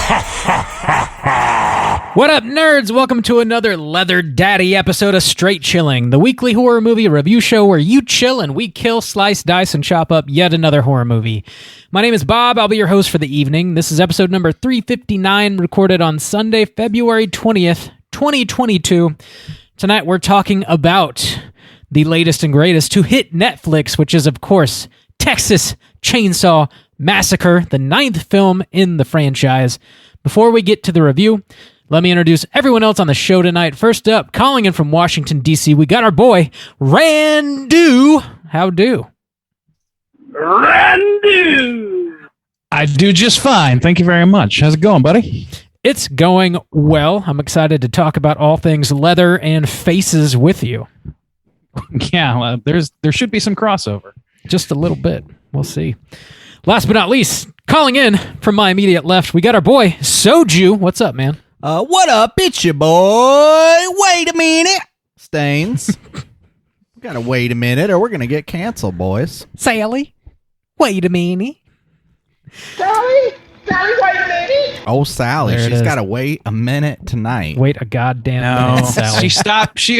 What up, nerds? Welcome to another Leather Daddy episode of Straight Chilling, the weekly horror movie review show where you chill and we kill, slice, dice, and chop up yet another horror movie. My name is Bob. I'll be your host for the evening. This is episode number 359, recorded on Sunday, February 20th, 2022. Tonight we're talking about the latest and greatest to hit Netflix, which is, of course, Texas Chainsaw Massacre, the 9th film in the franchise. Before we get to the review, let me introduce everyone else on the show tonight. First up, calling in from Washington, D.C., we got our boy, Randu. How do? Randu! I do just fine. Thank you very much. How's it going, buddy? It's going well. I'm excited to talk about all things leather and faces with you. Yeah, there should be some crossover. Just a little bit. We'll see. Last but not least, calling in from my immediate left, we got our boy, Soju. What's up, man? What up? It's your boy. Wait a minute. Stains. We gotta wait a minute or we're gonna get canceled, boys. Sally, wait a minute. Sally, wait a minute! Oh, Sally, There it she's is. gotta wait a minute tonight. Wait a goddamn No, minute, Sally. she stopped.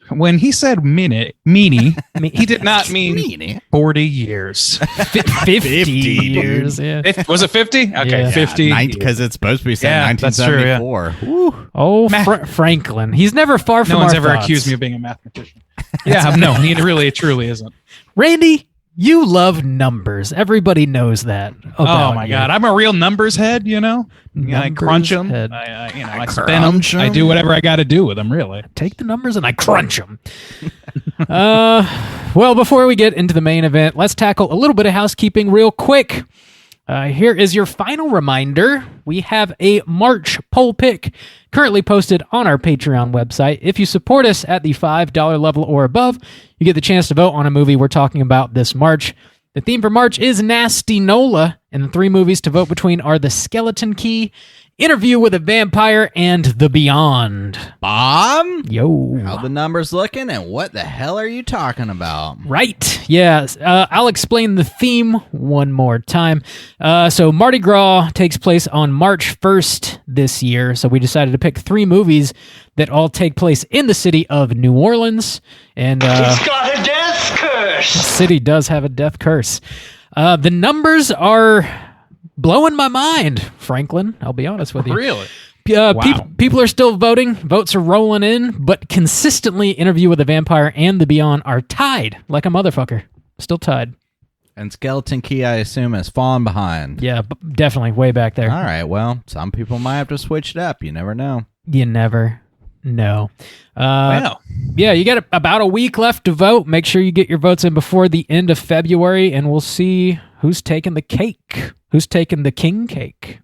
When he said meanie, he did not mean Meanie. 40 years. 50 years, yeah. Was it 50? Okay, Yeah. 50. Because it's supposed to be saying Yeah, that's true, yeah. 1974. Woo. Oh, Franklin. He's never far from No one's our ever thoughts. accused me of being a mathematician. Yeah, no, he really, truly isn't. Randy, you love numbers. Everybody knows that. Oh about my you. God, I'm a real numbers head. You know, I Numbers crunch them. head. I spin them. crunch 'em. I do whatever I got to do with them. Really. Take the numbers and I crunch them. Well, before we get into the main event, let's tackle a little bit of housekeeping real quick. Here is your final reminder. We have a March poll pick currently posted on our Patreon website. If you support us at the $5 level or above, you get the chance to vote on a movie we're talking about this March. The theme for March is Nasty Nola, and the 3 movies to vote between are The Skeleton Key, Interview with a Vampire, and The Beyond. Bomb? Yo. How the numbers looking and what the hell are you talking about? Right. Yeah. I'll explain the theme one more time. So Mardi Gras takes place on March 1st this year. So we decided to pick 3 movies that all take place in the city of New Orleans. And It's got a death curse! the city does have a death curse. The numbers are blowing my mind, Franklin. I'll be honest with you. Really? Wow. People are still voting. Votes are rolling in, but consistently Interview with a Vampire and The Beyond are tied like a motherfucker. Still tied. And Skeleton Key, I assume, has fallen behind. Yeah, definitely way back there. All right, well, some people might have to switch it up. You never know. You never know. Wow. Yeah, you got about a week left to vote. Make sure you get your votes in before the end of February, and we'll see who's taking the cake. Who's taking the king cake,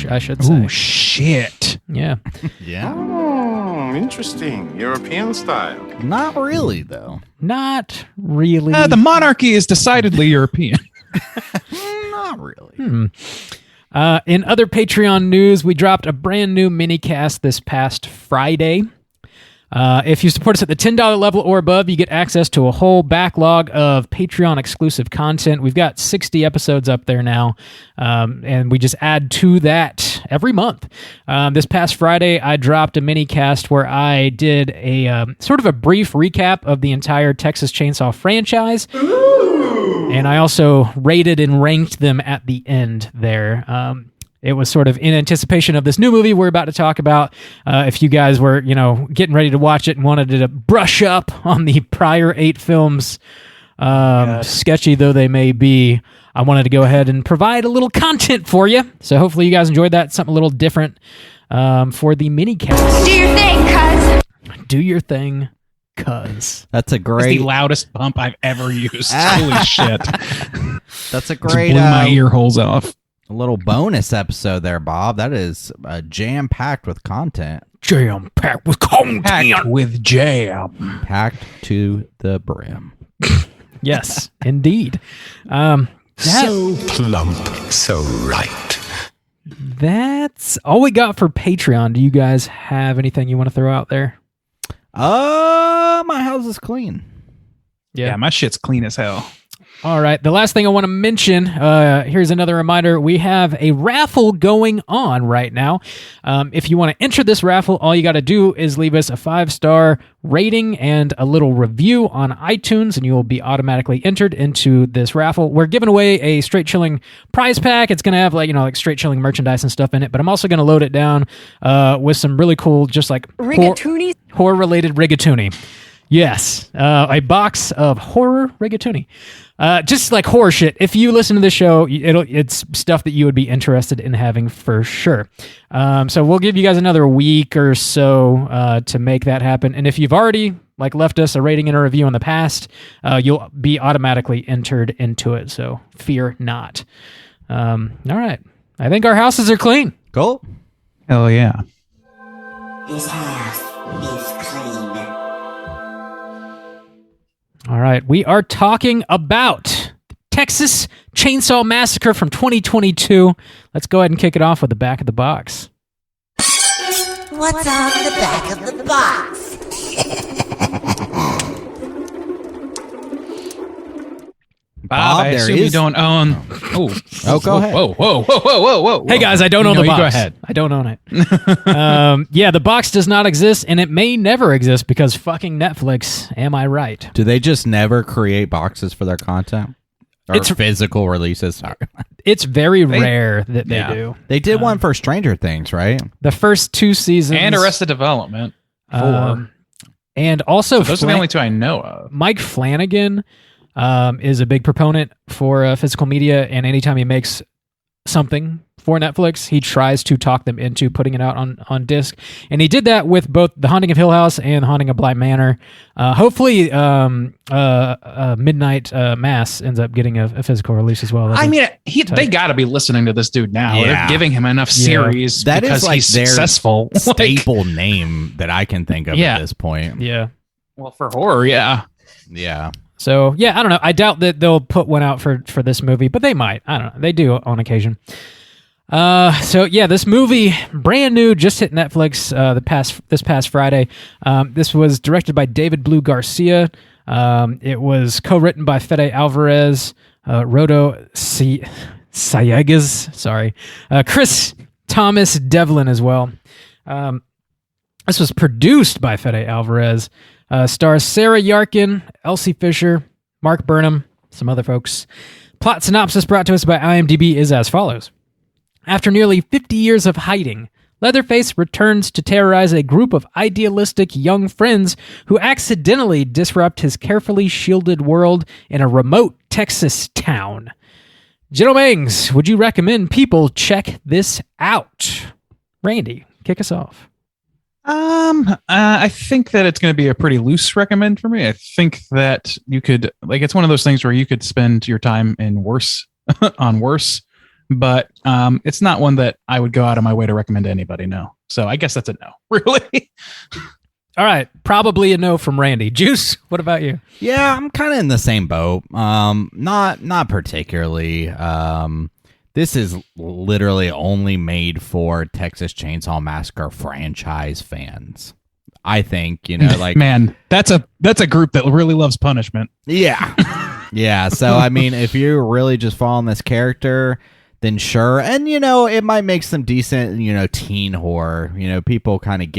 I should say. Oh shit. Yeah. Yeah. Interesting. European style. Not really, though. Not really. The monarchy is decidedly European. Not really. In other Patreon news, we dropped a brand new mini-cast this past Friday. If you support us at the $10 level or above, you get access to a whole backlog of Patreon-exclusive content. We've got 60 episodes up there now, and we just add to that every month. This past Friday, I dropped a mini-cast where I did a sort of a brief recap of the entire Texas Chainsaw franchise. And I also rated and ranked them at the end there. It was sort of in anticipation of this new movie we're about to talk about. If you guys were, getting ready to watch it and wanted to brush up on the prior 8 films, sketchy though they may be, I wanted to go ahead and provide a little content for you. So hopefully you guys enjoyed that. Something a little different for the mini-cast. Do your thing, cuz. Do your thing, cuz. That's a It's great. the loudest pump I've ever used. Holy shit. That's a Just great. blew my ear holes off. A little bonus episode there, Bob. That is jam-packed with content. Jam-packed with content. Packed with jam. Packed to the brim. Yes, indeed. So plump, so right. That's all we got for Patreon. Do you guys have anything you want to throw out there? My house is clean. Yeah, my shit's clean as hell. All right. The last thing I want to mention, here's another reminder. We have a raffle going on right now. If you want to enter this raffle, all you got to do is leave us a 5-star rating and a little review on iTunes, and you will be automatically entered into this raffle. We're giving away a Straight Chilling prize pack. It's going to have like Straight Chilling merchandise and stuff in it, but I'm also going to load it down with some really cool, just like horror-related rigatoni. Yes, a box of horror rigatoni. Just like horror shit. If you listen to the show, it's stuff that you would be interested in having for sure. So we'll give you guys another week or so to make that happen. And if you've already left us a rating and a review in the past, you'll be automatically entered into it. So fear not. All right. I think our houses are clean. Cool. Hell yeah. This house is clean. All right, we are talking about Texas Chainsaw Massacre from 2022. Let's go ahead and kick it off with the back of the box. What's on the back of the box? Bob, I assume you don't own. Oh, go ahead. Whoa. Hey guys, I don't own the box. Go ahead. I don't own it. Yeah, the box does not exist, and it may never exist because fucking Netflix. Am I right? Do they just never create boxes for their content? Or It's- physical releases? Sorry. It's very rare that they do. They did one for Stranger Things, right? The first 2 seasons. And Arrested Development. And also, Those are the only 2 I know of. Mike Flanagan is a big proponent for physical media, and anytime he makes something for Netflix, he tries to talk them into putting it out on disc. And he did that with both The Haunting of Hill House and The Haunting of Bly Manor. Hopefully, Midnight Mass ends up getting a physical release as well. I mean, they got to be listening to this dude now. Yeah. They're giving him enough series That because is he's their successful. staple name that I can think of Yeah. at this point. Yeah. Well, for horror, yeah. Yeah. So, yeah, I don't know. I doubt that they'll put one out for this movie, but they might. I don't know. They do on occasion. So, yeah, this movie, brand new, just hit Netflix this past Friday. This was directed by David Blue Garcia. It was co-written by Fede Alvarez, Rodo Sayegas, Chris Thomas Devlin as well. This was produced by Fede Alvarez. Stars Sarah Yarkin, Elsie Fisher, Mark Burnham, some other folks. Plot synopsis brought to us by IMDb is as follows. After nearly 50 years of hiding, Leatherface returns to terrorize a group of idealistic young friends who accidentally disrupt his carefully shielded world in a remote Texas town. Gentlemen's, would you recommend people check this out? Randy, kick us off. I think that it's going to be a pretty loose recommend for me. I think that you could, it's one of those things where you could spend your time in worse, but it's not one that I would go out of my way to recommend to anybody. No. So I guess that's a no, really. All right. Probably a no from Randy. Juice, what about you? Yeah, I'm kind of in the same boat. Not particularly. This is literally only made for Texas Chainsaw Massacre franchise fans. I think, man, that's a group that really loves punishment. Yeah. Yeah. So, I mean, if you're really just following this character, then sure. And, it might make some decent, teen horror, people kind of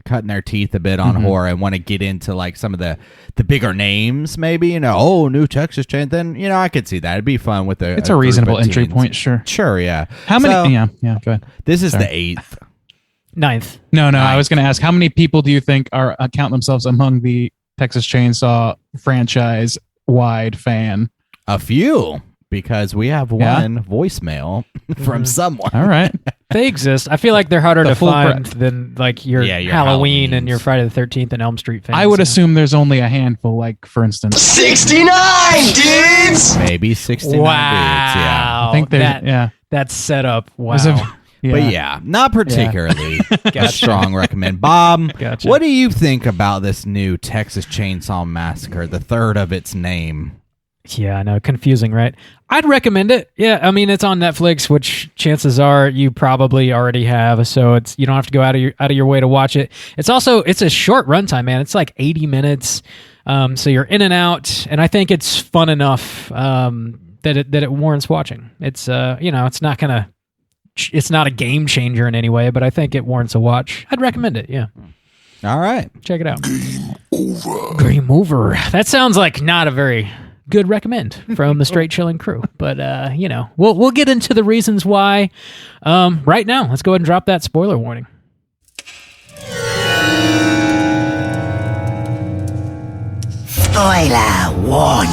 cutting their teeth a bit on horror and want to get into some of the bigger names, maybe, new Texas Chain. Then, I could see that. It'd be fun with it's a reasonable entry point. Sure. Sure. Yeah. How many? Yeah. Go ahead. This is the 8th. 9th. No. I was going to ask, how many people do you think count themselves among the Texas Chainsaw franchise wide fan? A few. Because we have one voicemail from someone. All right. They exist. I feel like they're harder to find than your Halloween and your Friday the 13th and Elm Street fans. I would assume there's only a handful, for instance. 69 dudes! Maybe 69 wow. dudes, yeah. I think there's, that's set up. Wow. But yeah, not particularly a strong recommend. Bob, what do you think about this new Texas Chainsaw Massacre, the third of its name? Yeah, I know. Confusing, right? I'd recommend it. Yeah, I mean, it's on Netflix, which chances are you probably already have, so you don't have to go out of your way to watch it. It's a short runtime, man. It's 80 minutes. So you're in and out, and I think it's fun enough that it warrants watching. It's it's not a game changer in any way, but I think it warrants a watch. I'd recommend it. Yeah. All right. Check it out. Game over. That sounds like not a very good recommend from the Straight Chilling crew, but we'll get into the reasons why right now. Let's go ahead and drop that spoiler warning. Spoiler warning.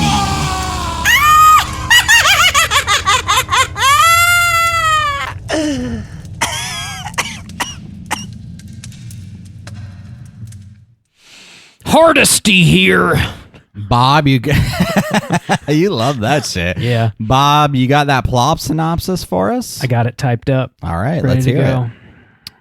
Hardesty here. Bob, you you love that shit. Yeah. Bob, you got that plot synopsis for us? I got it typed up. All right, Ready let's to hear go. it.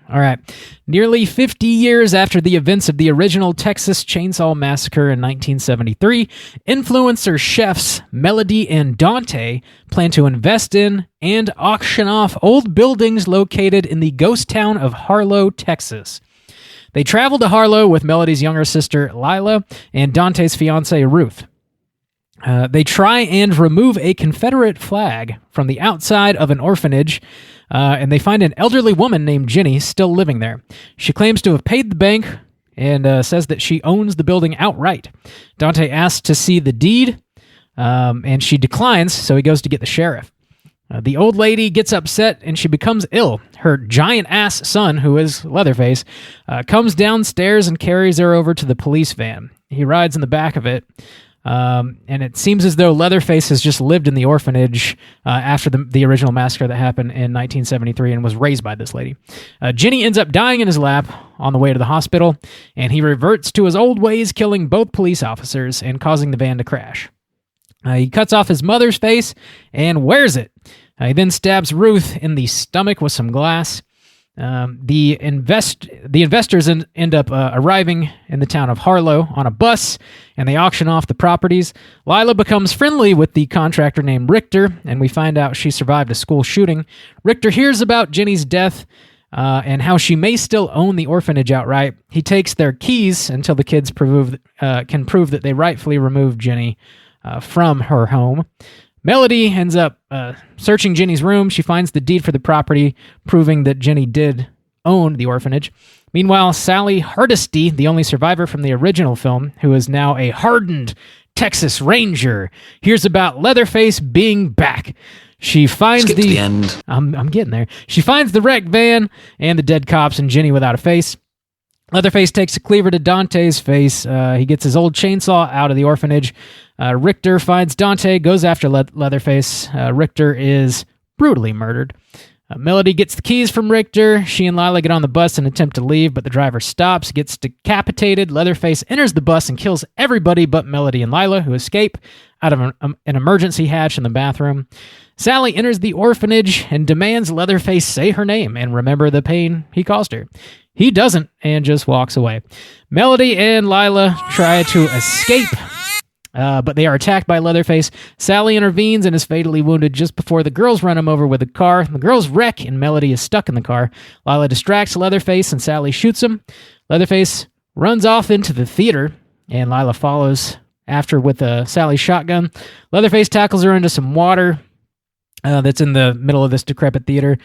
All right. Nearly 50 years after the events of the original Texas Chainsaw Massacre in 1973, influencer chefs Melody and Dante plan to invest in and auction off old buildings located in the ghost town of Harlow, Texas. They travel to Harlow with Melody's younger sister, Lila, and Dante's fiancée, Ruth. They try and remove a Confederate flag from the outside of an orphanage, and they find an elderly woman named Jenny still living there. She claims to have paid the bank and says that she owns the building outright. Dante asks to see the deed, and she declines, so he goes to get the sheriff. The old lady gets upset and she becomes ill. Her giant-ass son, who is Leatherface, comes downstairs and carries her over to the police van. He rides in the back of it, and it seems as though Leatherface has just lived in the orphanage after the original massacre that happened in 1973 and was raised by this lady. Jenny ends up dying in his lap on the way to the hospital, and he reverts to his old ways, killing both police officers and causing the van to crash. He cuts off his mother's face and wears it. He then stabs Ruth in the stomach with some glass. The investors end up arriving in the town of Harlow on a bus, and they auction off the properties. Lila becomes friendly with the contractor named Richter, and we find out she survived a school shooting. Richter hears about Jenny's death and how she may still own the orphanage outright. He takes their keys until the kids can prove that they rightfully removed Jenny from her home. Melody ends up searching Jenny's room. She finds the deed for the property, proving that Jenny did own the orphanage. Meanwhile, Sally Hardesty, the only survivor from the original film, who is now a hardened Texas Ranger, hears about Leatherface being back. She finds Skip to the end. I'm getting there. She finds the wrecked van and the dead cops and Jenny without a face. Leatherface takes a cleaver to Dante's face. He gets his old chainsaw out of the orphanage. Richter finds Dante, goes after Leatherface. Richter is brutally murdered. Melody gets the keys from Richter. She and Lila get on the bus and attempt to leave, but the driver stops, gets decapitated. Leatherface enters the bus and kills everybody but Melody and Lila, who escape out of an emergency hatch in the bathroom. Sally enters the orphanage and demands Leatherface say her name and remember the pain he caused her. He doesn't and just walks away. Melody and Lila try to escape, but they are attacked by Leatherface. Sally intervenes and is fatally wounded just before the girls run him over with a car. The girls wreck and Melody is stuck in the car. Lila distracts Leatherface and Sally shoots him. Leatherface runs off into the theater and Lila follows after with Sally's shotgun. Leatherface tackles her into some water that's in the middle of this decrepit theater.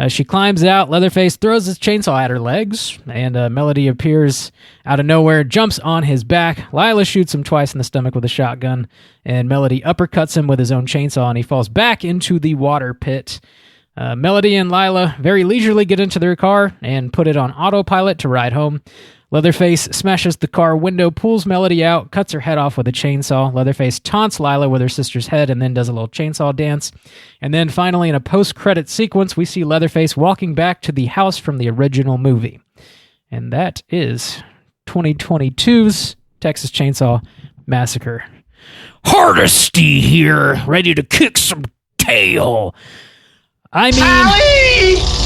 She climbs out. Leatherface throws his chainsaw at her legs, and Melody appears out of nowhere, jumps on his back. Lila shoots him twice in the stomach with a shotgun, and Melody uppercuts him with his own chainsaw, and he falls back into the water pit. Melody and Lila very leisurely get into their car and put it on autopilot to ride home. Leatherface smashes the car window, pulls Melody out, cuts her head off with a chainsaw. Leatherface taunts Lila with her sister's head and then does a little chainsaw dance. And then finally, in a post-credit sequence, we see Leatherface walking back to the house from the original movie. And that is 2022's Texas Chainsaw Massacre. Hardesty here, ready to kick some tail. I mean...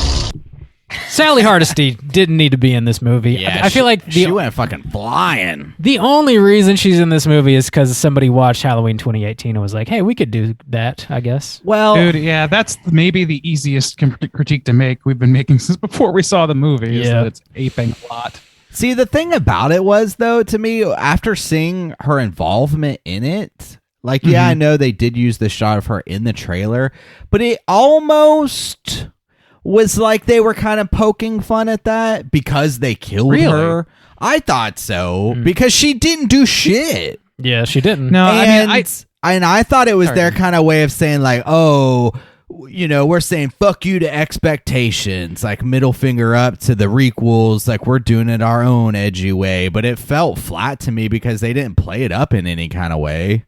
Sally Hardesty didn't need to be in this movie. Yeah, I feel like she went fucking flying. The only reason she's in this movie is because somebody watched Halloween 2018 and was like, hey, we could do that, I guess. Well, dude, yeah, that's maybe the easiest critique to make. We've been making since before we saw the movie. Is that it's aping a lot. See, the thing about it was, though, to me, after seeing her involvement in it, like, yeah, I know they did use the shot of her in the trailer, but it almost was like they were kind of poking fun at that because they killed her. I thought so, because she didn't do shit. Yeah, she didn't. No, and I thought it was their kind of way of saying, like, oh, you know, we're saying fuck you to expectations, like middle finger up to the requels, like we're doing it our own edgy way. But it felt flat to me because they didn't play it up in any kind of way.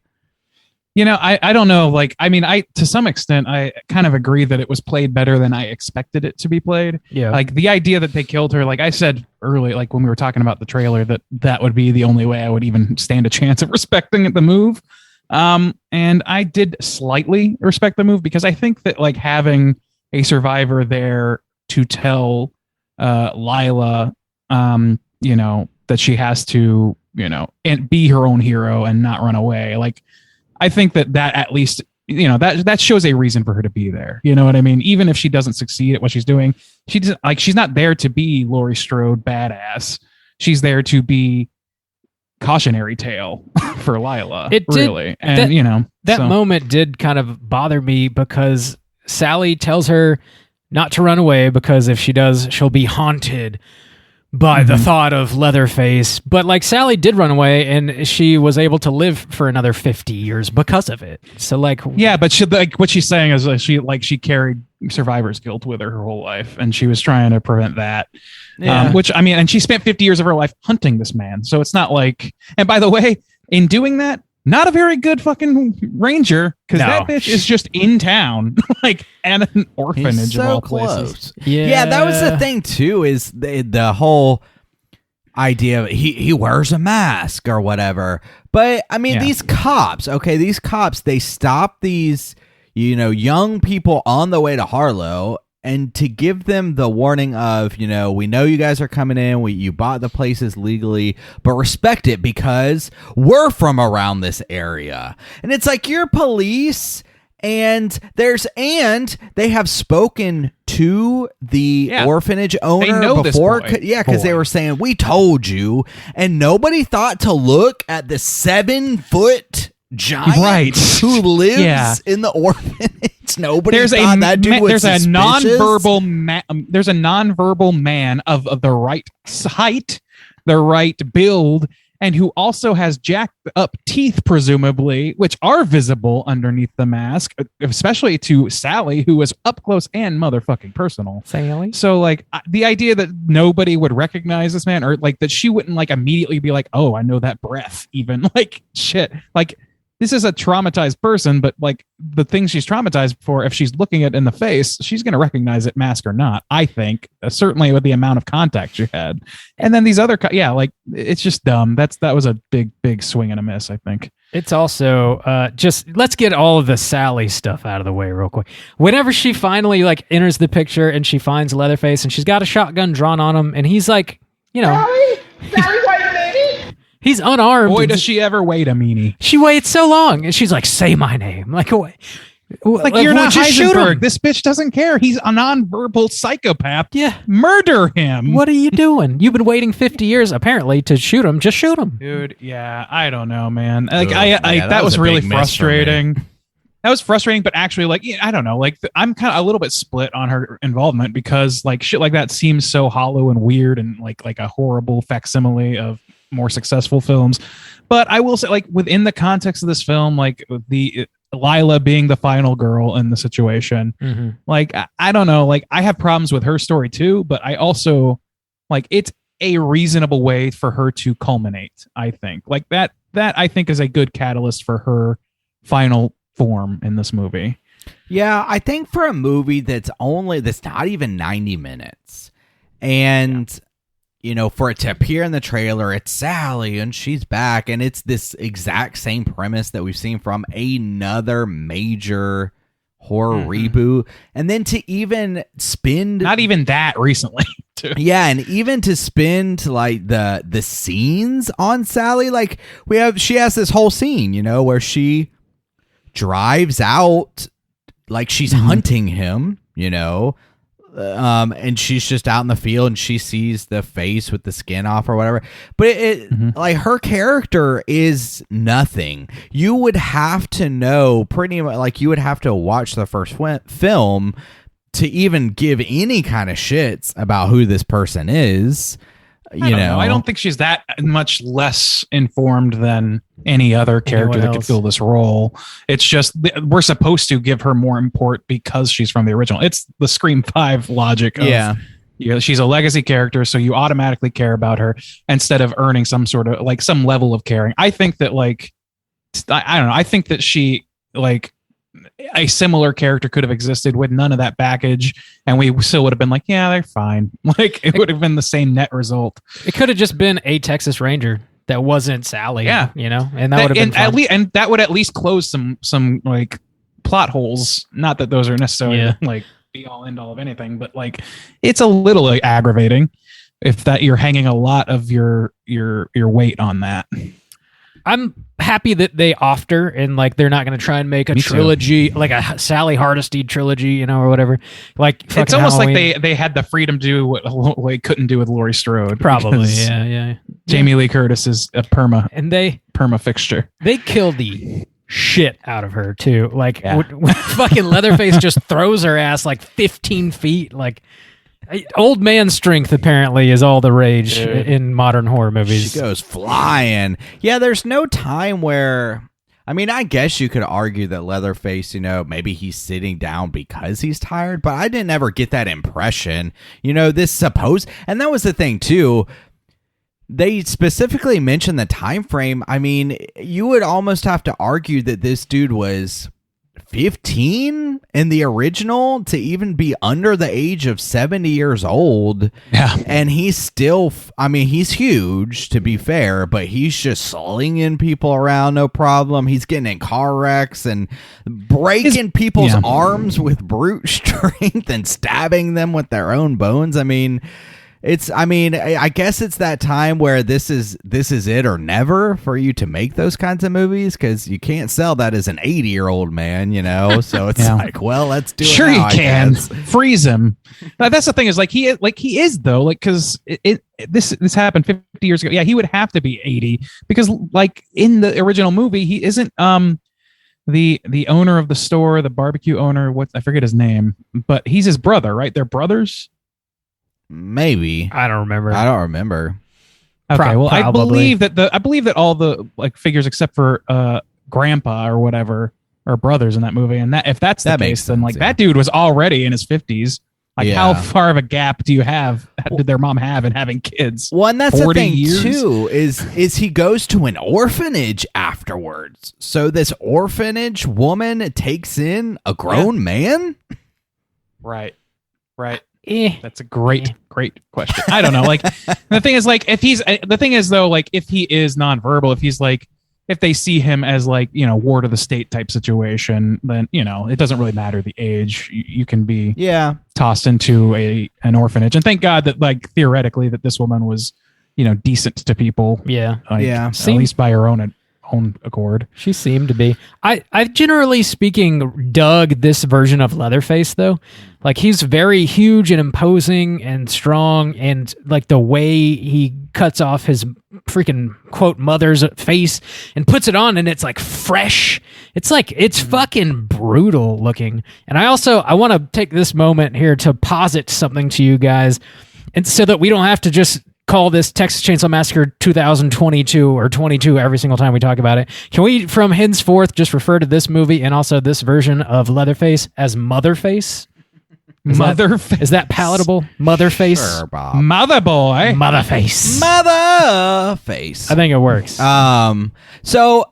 You know, I don't know. Like, I mean, to some extent, I kind of agree that it was played better than I expected it to be played. Yeah. Like, the idea that they killed her, like I said early, like when we were talking about the trailer, that would be the only way I would even stand a chance of respecting the move. And I did slightly respect the move because I think that, like, having a survivor there to tell Lila, you know, that she has to, you know, and be her own hero and not run away, like, I think that at least, you know, that shows a reason for her to be there. You know what I mean? Even if she doesn't succeed at what she's doing, she's not there to be Laurie Strode badass. She's there to be cautionary tale for Lila. It did, really. And, you know, that moment did kind of bother me because Sally tells her not to run away because if she does, she'll be haunted by the thought of Leatherface. But like, Sally did run away and she was able to live for another 50 years because of it. So like, yeah, but she, like, what she's saying is she carried survivor's guilt with her whole life and she was trying to prevent that. Yeah. Which, I mean, and she spent 50 years of her life hunting this man. So it's not like, and by the way, in doing that, not a very good fucking ranger, because that bitch is just in town, like at an orphanage of all places. Yeah, that was the thing too. Is the whole idea of he wears a mask or whatever. But I mean, these cops, they stop these, you know, young people on the way to Harlow. And to give them the warning of, you know, we know you guys are coming in, you bought the places legally, but respect it because we're from around this area. And it's like, you're police, and they have spoken to the orphanage owner before. Because they were saying, we told you, and nobody thought to look at the 7-foot giant who lives in the orphanage. Nobody thought that dude was suspicious. There's a nonverbal man of the right height, the right build, and who also has jacked up teeth, presumably, which are visible underneath the mask, especially to Sally, who was up close and motherfucking personal. Sally. So, like, the idea that nobody would recognize this man, or like that she wouldn't like immediately be like, oh, I know that breath, even, like, shit, like, this is a traumatized person, but like the thing she's traumatized for, if she's looking it in the face, she's going to recognize it, mask or not, I think, certainly with the amount of contact she had. And then these other, like, it's just dumb. That was a big swing and a miss, I think. It's also just, let's get all of the Sally stuff out of the way real quick. Whenever she finally like enters the picture and she finds Leatherface and she's got a shotgun drawn on him and he's like, you know, Sally, he's unarmed. Boy, does she ever wait a meanie. She waits so long, and she's like, "Say my name." Like you're not Heisenberg. This bitch doesn't care. He's a nonverbal psychopath. Yeah, murder him. What are you doing? You've been waiting 50 years apparently to shoot him. Just shoot him, dude. Yeah, I don't know, man. Like, that was really frustrating. That was frustrating, but actually, like, I don't know. Like, I'm kind of a little bit split on her involvement because, like, shit like that seems so hollow and weird and like a horrible facsimile of more successful films. But I will say, like, within the context of this film, like the Lila being the final girl in the situation, like, I don't know, like, I have problems with her story too, but I also, like, it's a reasonable way for her to culminate. I think like that I think is a good catalyst for her final form in this movie. Yeah, I think for a movie that's not even 90 minutes and you know, for it to appear in the trailer, it's Sally and she's back, and it's this exact same premise that we've seen from another major horror reboot, and then to even spend not even that recently too. Yeah, and even to spend like the scenes on Sally, like she has this whole scene, you know, where she drives out like she's hunting him, you know, and she's just out in the field and she sees the face with the skin off or whatever. But like her character is nothing. You would have to know pretty much, like you would have to watch the first film to even give any kind of shits about who this person is. I don't think she's that much less informed than any other character that could fill this role. It's just we're supposed to give her more import because she's from the original. It's the Scream 5 logic of, she's a legacy character, so you automatically care about her instead of earning some sort of like some level of caring. I think that like I don't know. I think that she like a similar character could have existed with none of that baggage, and we still would have been like, yeah, they're fine. Like it would have been the same net result. It could have just been a Texas Ranger that wasn't Sally. Yeah, and that would have been and that would at least close some like plot holes. Not that those are necessarily like be all end all of anything, but like it's a little like, aggravating if that you're hanging a lot of your weight on that. I'm happy that they offed her and like they're not going to try and make a trilogy, like a Sally Hardesty trilogy, or whatever. Like it's almost Halloween. like they had the freedom to do what they couldn't do with Laurie Strode. Probably, yeah. Jamie Lee Curtis is a perma fixture. They killed the shit out of her too. Like when fucking Leatherface just throws her ass like 15 feet, like. Old man strength apparently is all the rage in modern horror movies. She goes flying. Yeah, there's no time where... I mean, I guess you could argue that Leatherface, maybe he's sitting down because he's tired, but I didn't ever get that impression. And that was the thing, too. They specifically mentioned the time frame. I mean, you would almost have to argue that this dude was 15 in the original to even be under the age of 70 years old. Yeah. And he's still, he's huge to be fair, but he's just slinging people around. No problem. He's getting in car wrecks and breaking people's arms with brute strength and stabbing them with their own bones. I guess it's that time where this is it or never for you to make those kinds of movies because you can't sell that as an 80-year-old man, So it's like, well, let's do it. Sure, now, you can freeze him. That's the thing is he is though, like because this happened 50 years ago. Yeah, he would have to be 80 because like in the original movie, he isn't the owner of the store, the barbecue owner. I forget his name, but he's his brother, right? They're brothers. Maybe. I don't remember. Okay, well, I believe that all the like figures except for Grandpa or whatever are brothers in that movie, and that if that's the case, then like that dude was already in his 50s. Like, how far of a gap do you have? Did their mom have in having kids? Well, and that's the thing years? too. Is he goes to an orphanage afterwards? So this orphanage woman takes in a grown man. Right. That's a great question. I don't know. Like the thing is, like if he is nonverbal, if they see him as like ward of the state type situation, then it doesn't really matter the age. You can be tossed into an orphanage, and thank God that like theoretically that this woman was decent to people. At least by her own accord. She seemed to be. I generally speaking dug this version of Leatherface though. Like he's very huge and imposing and strong, and like the way he cuts off his freaking quote mother's face and puts it on and it's like fresh. It's like it's fucking brutal looking. And I want to take this moment here to posit something to you guys, and so that we don't have to just call this Texas Chainsaw Massacre 2022 or 22 every single time we talk about it. Can we from henceforth just refer to this movie and also this version of Leatherface as Motherface? Is that palatable? Motherface? Sure, Bob. Motherboy. Motherface. Motherface. I think it works. So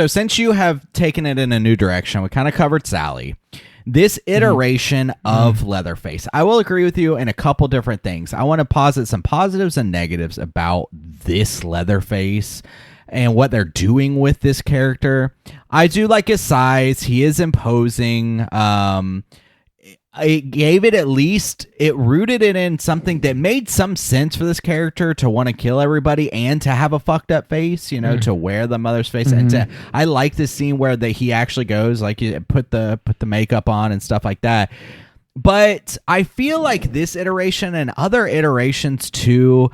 since you have taken it in a new direction, we kind of covered Sally. This iteration of Leatherface, I will agree with you in a couple different things. I want to posit some positives and negatives about this Leatherface and what they're doing with this character. I do like his size. He is imposing. It gave it it rooted it in something that made some sense for this character to want to kill everybody and to have a fucked up face, to wear the mother's face. And I like this scene where he actually goes like put the makeup on and stuff like that. But I feel like this iteration and other iterations too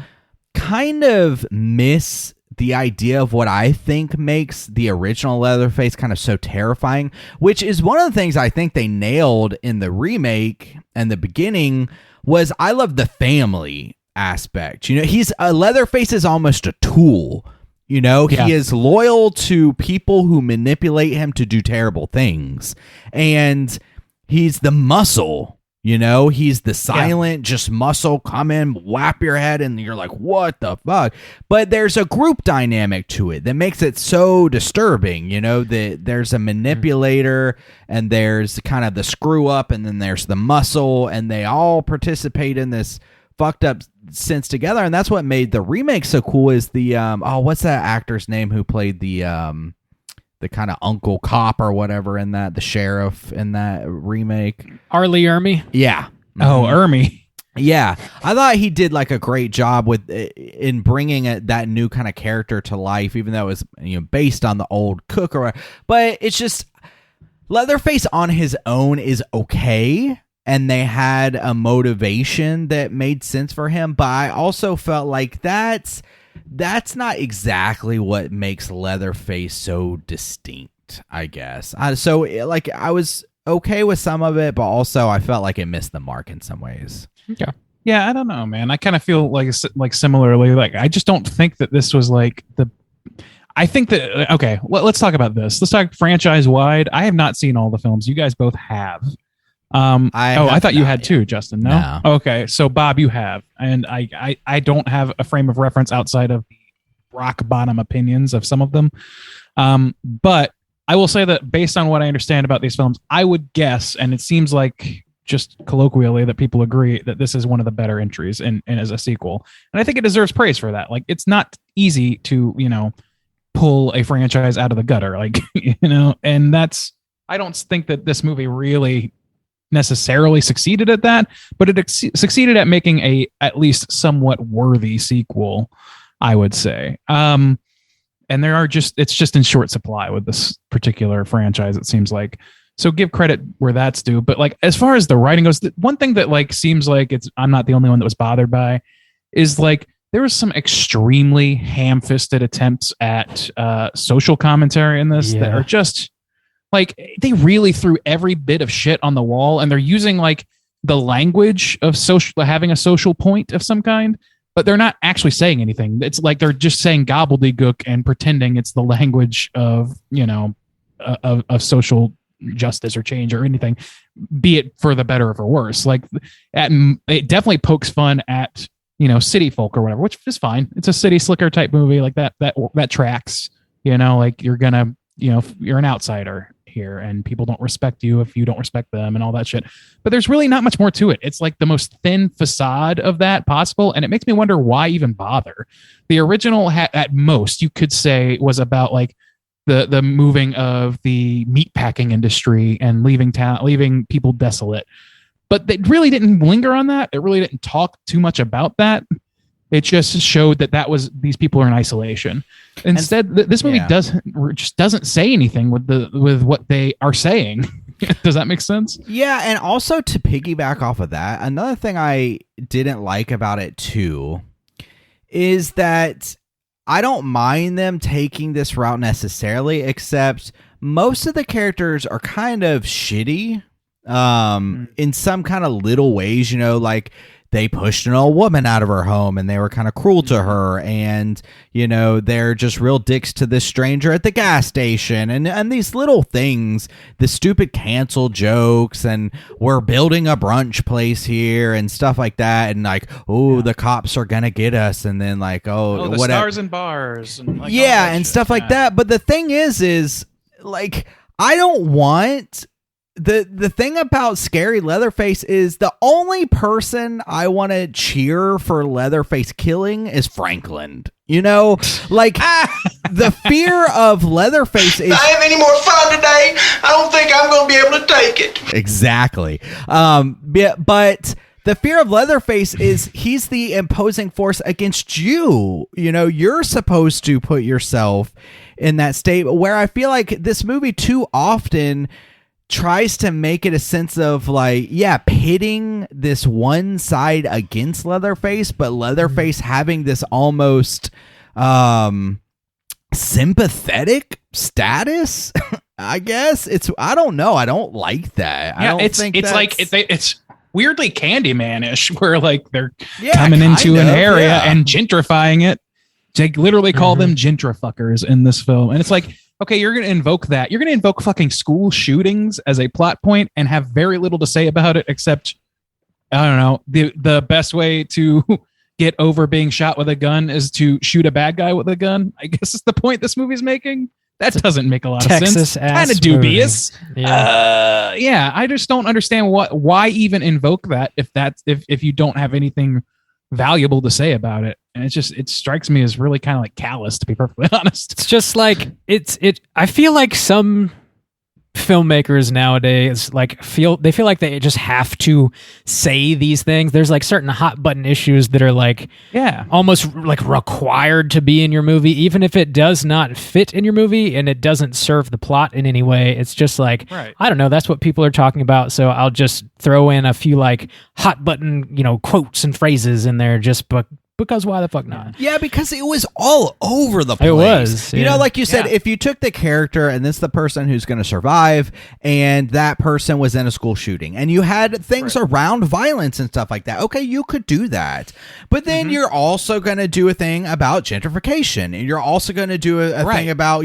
kind of miss the idea of what I think makes the original Leatherface kind of so terrifying, which is one of the things I think they nailed in the remake and the beginning was I love the family aspect. You know, Leatherface is almost a tool. You know, he is loyal to people who manipulate him to do terrible things. And he's the muscle, you know, he's the silent, just muscle, come in, whap your head, and you're like, what the fuck? But there's a group dynamic to it that makes it so disturbing, you know, that there's a manipulator and there's kind of the screw up and then there's the muscle and they all participate in this fucked up sense together. And that's what made the remake so cool is the, what's that actor's name who played the kind of uncle cop or whatever in that, the sheriff in that remake. Arlie Ermy. Yeah. Oh, Ermy. Yeah. I thought he did like a great job in bringing that new kind of character to life, even though it was, you know, based on the old Cook or whatever. But it's just Leatherface on his own is okay. And they had a motivation that made sense for him. But I also felt like that's not exactly what makes Leatherface so distinct, I guess. So I was okay with some of it, but also I felt like it missed the mark in some ways. Okay. Yeah, I don't know, man. I kind of feel like similarly, like I just don't think that this was like I think that, okay, let's talk about this. Let's talk franchise wide. I have not seen all the films. You guys both have. I thought you had too, Justin. No? Okay, so Bob, you have, and I don't have a frame of reference outside of the rock bottom opinions of some of them. But I will say that based on what I understand about these films, I would guess, and it seems like just colloquially that people agree that this is one of the better entries and as a sequel, and I think it deserves praise for that. Like, it's not easy to, you know, pull a franchise out of the gutter, like, you know, and I don't think that this movie really necessarily succeeded at that, but it succeeded at making a at least somewhat worthy sequel, I would say. And it's just in short supply with this particular franchise, it seems like. So give credit where that's due. But like, as far as the writing goes, one thing that like seems like I'm not the only one that was bothered by is like there was some extremely ham-fisted attempts at social commentary in this that are just like, they really threw every bit of shit on the wall, and they're using like the language of having a social point of some kind, but they're not actually saying anything. It's like they're just saying gobbledygook and pretending it's the language of, you know, of social justice or change or anything, be it for the better or for worse. Like, it definitely pokes fun at, you know, city folk or whatever, which is fine. It's a city slicker type movie, like that tracks. You know, like you're an outsider here and people don't respect you if you don't respect them and all that shit. But there's really not much more to it. It's like the most thin facade of that possible, and it makes me wonder why even bother. The original at most you could say was about like the moving of the meatpacking industry and leaving people desolate. But they really didn't linger on that. It really didn't talk too much about that. It just showed that these people are in isolation. Instead, this movie doesn't say anything with what they are saying. Does that make sense? Yeah, and also to piggyback off of that, another thing I didn't like about it too is that I don't mind them taking this route necessarily, except most of the characters are kind of shitty in some kind of little ways, you know, like they pushed an old woman out of her home and they were kind of cruel to her. And, you know, they're just real dicks to this stranger at the gas station. And these little things, the stupid cancel jokes, and we're building a brunch place here and stuff like that. And like, the cops are going to get us. And then like, the whatever. stars and bars. And like and stuff like that. But the thing is like, I don't want... The thing about Scary Leatherface is the only person I want to cheer for Leatherface killing is Franklin. You know, like the fear of Leatherface is... I have any more fun today? I don't think I'm going to be able to take it. Exactly. But the fear of Leatherface is he's the imposing force against you. You know, you're supposed to put yourself in that state where I feel like this movie too often tries to make it a sense of like, yeah, pitting this one side against Leatherface, but Leatherface having this almost sympathetic status. I guess I don't know. I don't like that. Yeah, it's weirdly Candyman-ish, where like they're coming kind into an of, area and gentrifying it. They literally call them gentrifuckers in this film, and it's like, okay, you're going to invoke that. You're going to invoke fucking school shootings as a plot point and have very little to say about it, except, I don't know, the best way to get over being shot with a gun is to shoot a bad guy with a gun. I guess is the point this movie's making. That doesn't make a lot of sense. Kind of dubious. Yeah. I just don't understand why even invoke that if you don't have anything valuable to say about it. And it strikes me as really kind of like callous, to be perfectly honest. It's just like I feel like some filmmakers nowadays feel like they just have to say these things. There's like certain hot button issues that are like almost like required to be in your movie, even if it does not fit in your movie and it doesn't serve the plot in any way. It's just like, I don't know, that's what people are talking about, so I'll just throw in a few like hot button, quotes and phrases in there just because why the fuck not? Yeah, because it was all over the place. It was. You know, like you said, if you took the character and this is the person who's going to survive, and that person was in a school shooting, and you had things around violence and stuff like that, okay, you could do that. But then you're also going to do a thing about gentrification, and you're also going to do a thing about,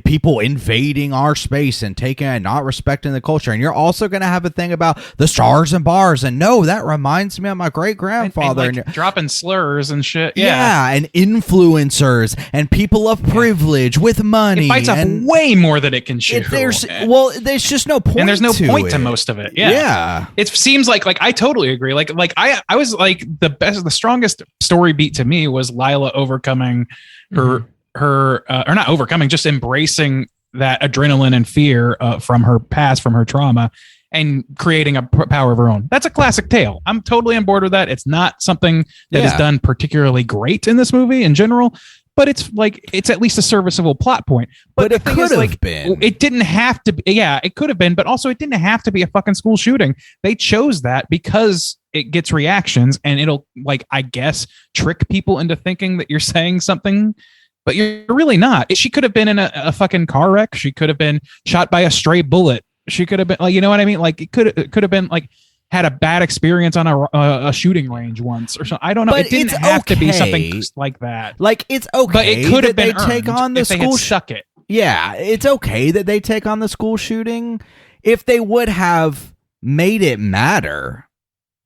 people invading our space and taking and not respecting the culture. And you're also going to have a thing about the stars and bars. And no, that reminds me of my great-grandfather. And dropping slurs and shit. And influencers and people of privilege with money. It bites off way more than it can chew. There's just no point. And there's no point it. to most of it. Yeah. It seems like I totally agree. Like I was like the strongest story beat to me was Lila overcoming her or not overcoming, just embracing that adrenaline and fear from her past, from her trauma, and creating a power of her own. That's a classic tale. I'm totally on board with that. It's not something that is done particularly great in this movie in general, but it's at least a serviceable plot point. But it could have been. It didn't have to be. Yeah, it could have been, but also it didn't have to be a fucking school shooting. They chose that because it gets reactions, and it'll, I guess, trick people into thinking that you're saying something, but you're really not. She could have been in a fucking car wreck. She could have been shot by a stray bullet. She could have been, you know what I mean? Like, it could have been had a bad experience on a shooting range once or something. I don't know. But it didn't have to be something like that. Like, it's okay, but it could have been they take on the if they school had stuck it. Yeah, it's okay that they take on the school shooting if they would have made it matter.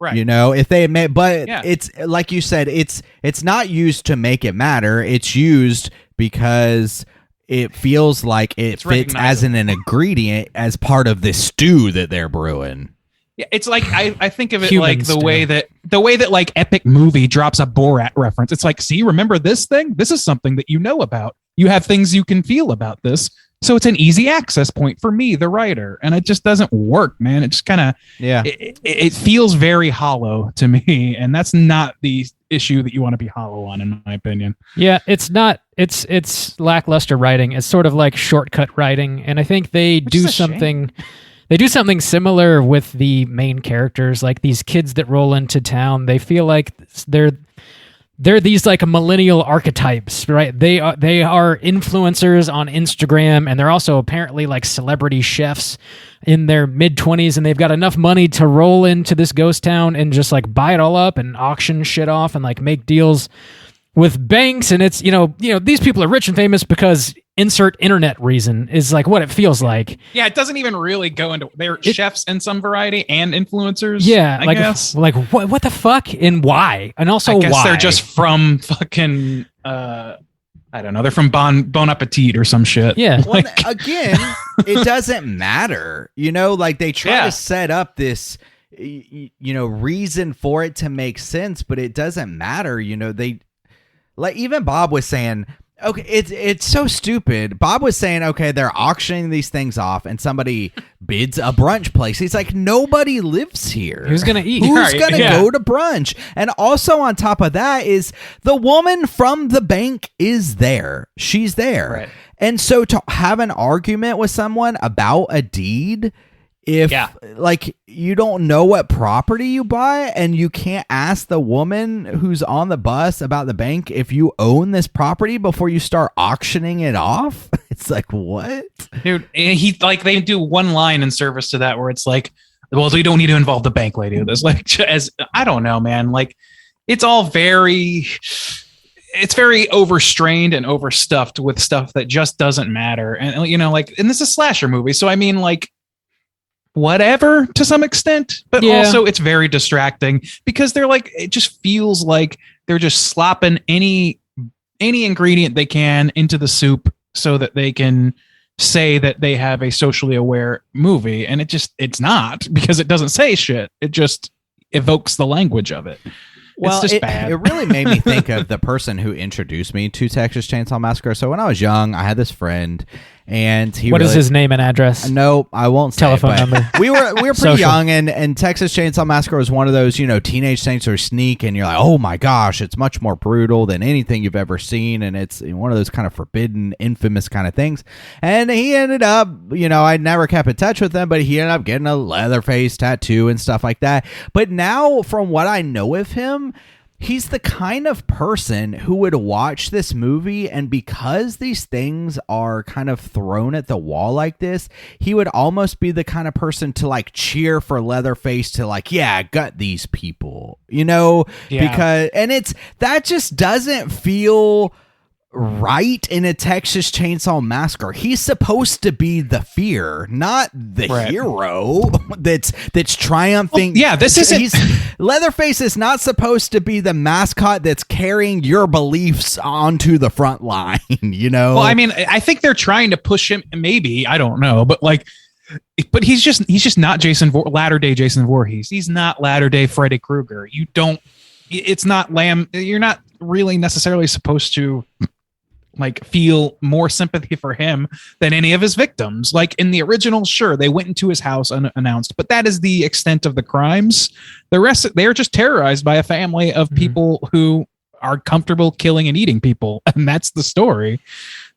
Right. If they made, but it's like you said, it's not used to make it matter. It's used because it feels like it fits as an ingredient, as part of this stew that they're brewing. Yeah, it's like I think of it like the way that like Epic Movie drops a Borat reference. It's like, see, remember this thing? This is something that you know about. You have things you can feel about this. So it's an easy access point for me, the writer. And it just doesn't work, man. It just kind of, it feels very hollow to me. And that's not the issue that you want to be hollow on, in my opinion. Yeah, it's not. It's lackluster writing. It's sort of like shortcut writing. And I think they do something. They do something similar with the main characters, like these kids that roll into town. They feel like they're these like millennial archetypes, right? They are influencers on Instagram, and they're also apparently like celebrity chefs in their mid-20s, and they've got enough money to roll into this ghost town and just like buy it all up and auction shit off and like make deals with banks. And it's, these people are rich and famous because insert internet reason is like what it feels like. Yeah, it doesn't even really go into, they're chefs in some variety and influencers. Yeah, I guess. Like what the fuck and why? And also I guess why? They're just from fucking I don't know, they're from Bon Appetit or some shit. Yeah. Well, again, it doesn't matter. Like they try to set up this reason for it to make sense, but it doesn't matter. They, like, even Bob was saying, okay, it's so stupid. Bob was saying, okay, they're auctioning these things off, and somebody bids a brunch place. He's like, nobody lives here. Who's gonna eat? Who's gonna go to brunch? And also on top of that is the woman from the bank is there. She's there. Right. And so to have an argument with someone about a deed if like you don't know what property you buy and you can't ask the woman who's on the bus about the bank if you own this property before you start auctioning it off. It's like, what? Dude, he like they do one line in service to that where it's like, well, we don't need to involve the bank lady with this. Like, as I don't know, man. Like, it's all very overstrained and overstuffed with stuff that just doesn't matter. And you know, like, and this is a slasher movie, so I mean, like, whatever to some extent, but also it's very distracting because they're like, it just feels like they're just slopping any ingredient they can into the soup so that they can say that they have a socially aware movie, and it's not, because it doesn't say shit. It just evokes the language of it. Well, it's just bad. It really made me think of the person who introduced me to Texas Chainsaw Massacre. So when I was young, I had this friend, and What is his name and address? No, I won't say. Telephone number. We were pretty young, and Texas Chainsaw Massacre was one of those, you know, teenage things where sneak, and you're like, oh my gosh, it's much more brutal than anything you've ever seen, and it's one of those kind of forbidden, infamous kind of things. And he ended up, you know, I never kept in touch with him, but he ended up getting a Leatherface tattoo and stuff like that. But now, from what I know of him, he's the kind of person who would watch this movie, and because these things are kind of thrown at the wall like this, he would almost be the kind of person to like cheer for Leatherface to like, yeah, gut these people, you know, because, and that just doesn't feel right in a Texas Chainsaw Massacre. He's supposed to be the fear, not the hero that's triumphing. Well, this isn't. Leatherface is not supposed to be the mascot that's carrying your beliefs onto the front line. You know. Well, I mean, I think they're trying to push him. Maybe, I don't know, but like, but he's just not latter day Jason Voorhees. He's not latter day Freddy Krueger. It's not Lamb. You're not really necessarily supposed to like feel more sympathy for him than any of his victims. Like in the original, sure, they went into his house unannounced, but that is the extent of the crimes. The rest, they are just terrorized by a family of people who are comfortable killing and eating people, and that's the story.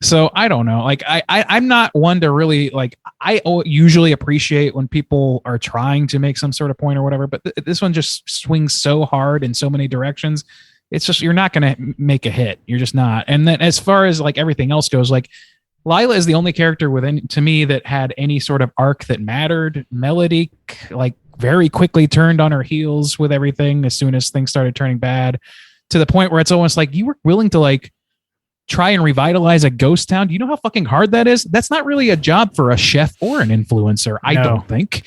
So I don't know. Like I'm not one to really like. I usually appreciate when people are trying to make some sort of point or whatever, but this one just swings so hard in so many directions. It's just, you're not going to make a hit. You're just not. And then as far as like everything else goes, like Lila is the only character to me that had any sort of arc that mattered. Melody, like, very quickly turned on her heels with everything as soon as things started turning bad, to the point where it's almost like you were willing to like try and revitalize a ghost town. Do you know how fucking hard that is? That's not really a job for a chef or an influencer. I don't think.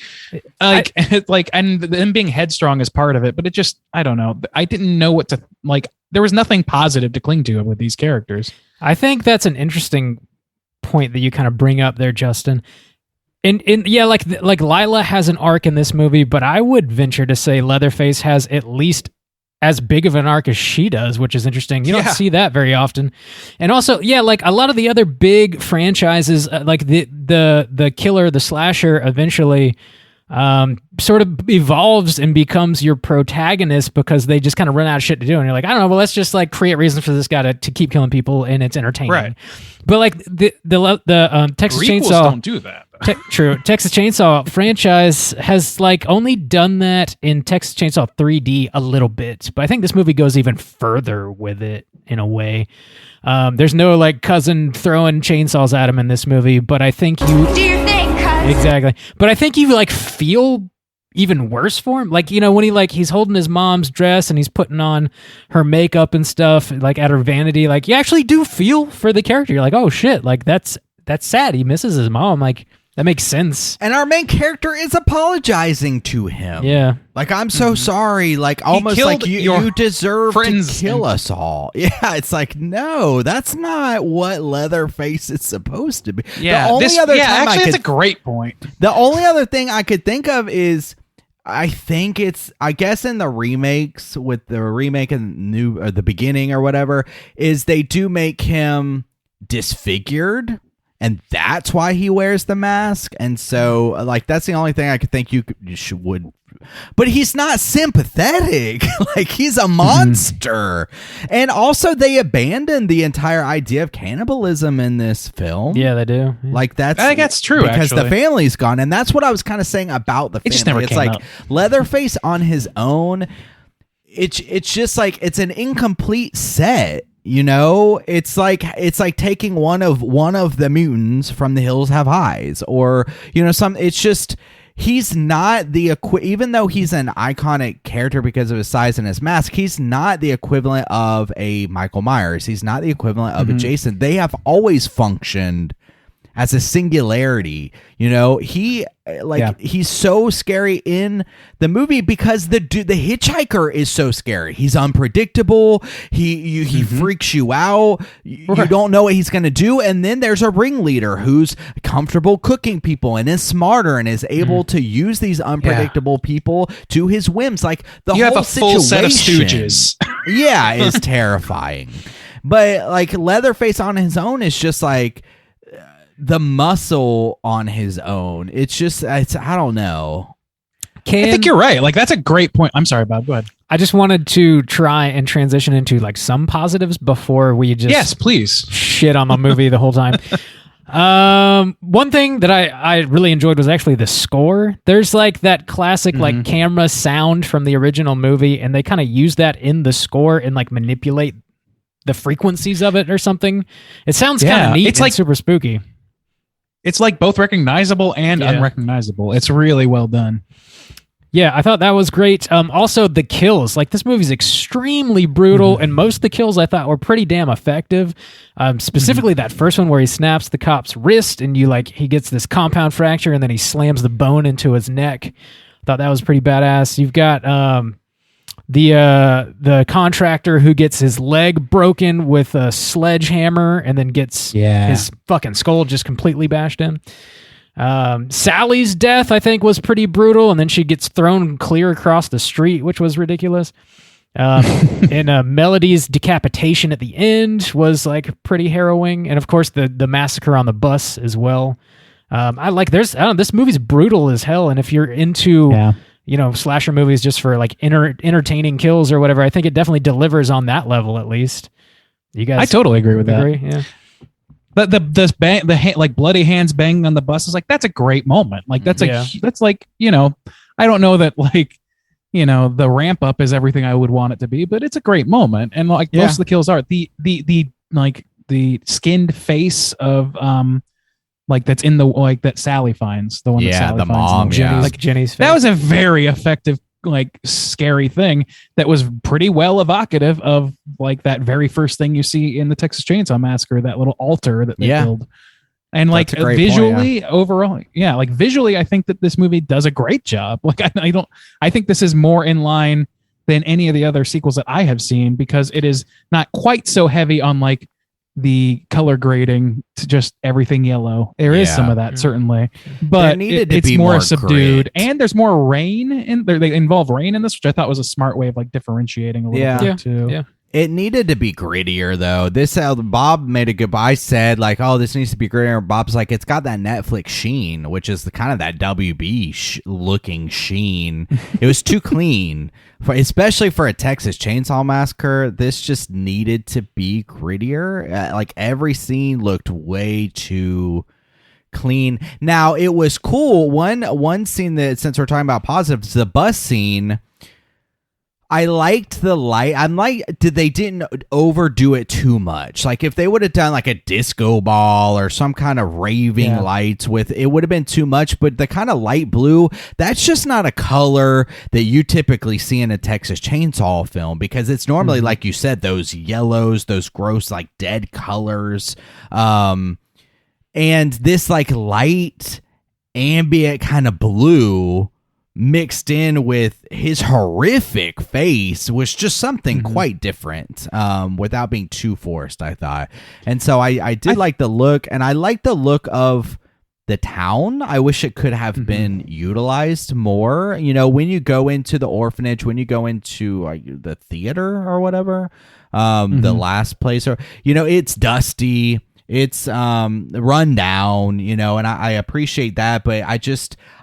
And them being headstrong is part of it, but it just, I don't know. I didn't know what to like. There was nothing positive to cling to with these characters. I think that's an interesting point that you kind of bring up there, Justin. And yeah, like Lila has an arc in this movie, but I would venture to say Leatherface has at least as big of an arc as she does, which is interesting. You don't see that very often. And also, yeah, like a lot of the other big franchises, like the killer, the slasher, eventually sort of evolves and becomes your protagonist because they just kind of run out of shit to do. And you're like, I don't know, well, let's just like create reasons for this guy to keep killing people, and it's entertaining. Right. But like the Texas Prequels Chainsaw don't do that. True. Texas Chainsaw franchise has like only done that in Texas Chainsaw 3D a little bit, but I think this movie goes even further with it in a way. There's no like cousin throwing chainsaws at him in this movie, but I think you do your thing, cuz. Exactly. But I think you like feel even worse for him. Like, you know, when he's holding his mom's dress and he's putting on her makeup and stuff, like at her vanity, like you actually do feel for the character. You're like, oh shit, like that's sad. He misses his mom. Like, that makes sense. And our main character is apologizing to him. Yeah. Like, I'm so sorry. Like, almost like you deserve to kill us all. Yeah, it's like, no, that's not what Leatherface is supposed to be. Yeah, it's a great point. The only other thing I could think of is, I guess in the remakes, with the remake and the beginning or whatever, is they do make him disfigured. and that's why he wears the mask. And so, like, that's the only thing I could think would. But he's not sympathetic. Like, he's a monster. And also, they abandoned the entire idea of cannibalism in this film. Yeah, they do. Like, I think that's true, because actually. the family's gone, and that's what I was kind of saying about the family. It just never it's came like up. Leatherface on his own. It's just like it's an incomplete set. You know, it's like taking one of the mutants from The Hills Have Eyes, or it's just he's not the even though he's an iconic character because of his size and his mask, he's not the equivalent of a Michael Myers. He's not the equivalent of a Jason. They have always functioned as a singularity. He's so scary in the movie because the hitchhiker is so scary. He's unpredictable. He freaks you out. You don't know what he's going to do. And then there's a ringleader who's comfortable cooking people and is smarter and is able to use these unpredictable people to his whims. Like you whole have a full set of stooges. Yeah, is terrifying. But like Leatherface on his own is just like the muscle on his own. I don't know. I think you're right. Like, that's a great point. I'm sorry, Bob. Go ahead. I just wanted to try and transition into like some positives before we just yes, please shit on the movie the whole time. One thing that I really enjoyed was actually the score. There's like that classic like camera sound from the original movie, and they kind of use that in the score and like manipulate the frequencies of it or something. It sounds kind of neat. It's like super spooky. It's like both recognizable and unrecognizable. It's really well done. Yeah, I thought that was great. Also, the kills. Like, this movie's extremely brutal, and most of the kills I thought were pretty damn effective. Specifically, that first one where he snaps the cop's wrist, and he gets this compound fracture, and then he slams the bone into his neck. I thought that was pretty badass. You've got the contractor who gets his leg broken with a sledgehammer and then gets his fucking skull just completely bashed in. Sally's death, I think, was pretty brutal, and then she gets thrown clear across the street, which was ridiculous. And Melody's decapitation at the end was like pretty harrowing, and of course the massacre on the bus as well. This movie's brutal as hell, and if you're into slasher movies just for like entertaining kills or whatever, I think it definitely delivers on that level at least. You guys, I totally agree with that. Yeah. But the bloody hands banging on the bus is like, that's a great moment. Like that's like, I don't know that like, the ramp up is everything I would want it to be, but it's a great moment. And like most of the kills are the skinned face of like that's in the like that Sally finds, the one that Sally finds, mom, Jenny's face. That was a very effective, like scary thing that was pretty well evocative of like that very first thing you see in the Texas Chainsaw Massacre, that little altar that they build. And like visually overall, like visually, I think that this movie does a great job. Like I think this is more in line than any of the other sequels that I have seen, because it is not quite so heavy on like the color grading to just everything yellow. There is some of that, certainly, but it's more subdued, and there's more rain in there. They involve rain in this, which I thought was a smart way of like differentiating a little bit too. Yeah. It needed to be grittier, though. Bob made a good. I said like, "Oh, this needs to be grittier." Bob's like, "It's got that Netflix sheen, which is the kind of that WB looking sheen. It was too clean, especially for a Texas Chainsaw Massacre. This just needed to be grittier. Like every scene looked way too clean. Now it was cool. One scene that, since we're talking about positives, the bus scene. I liked the light. I'm like, they didn't overdo it too much. Like if they would have done like a disco ball or some kind of raving lights with it, would have been too much. But the kind of light blue, that's just not a color that you typically see in a Texas Chainsaw film, because it's normally, like you said, those yellows, those gross like dead colors. And this like light ambient kind of blue mixed in with his horrific face was just something quite different, without being too forced, I thought. And so I did like the look, and I like the look of the town. I wish it could have been utilized more. When you go into the orphanage, when you go into the theater or whatever, the last place, or it's dusty. it's run down, and I appreciate that, but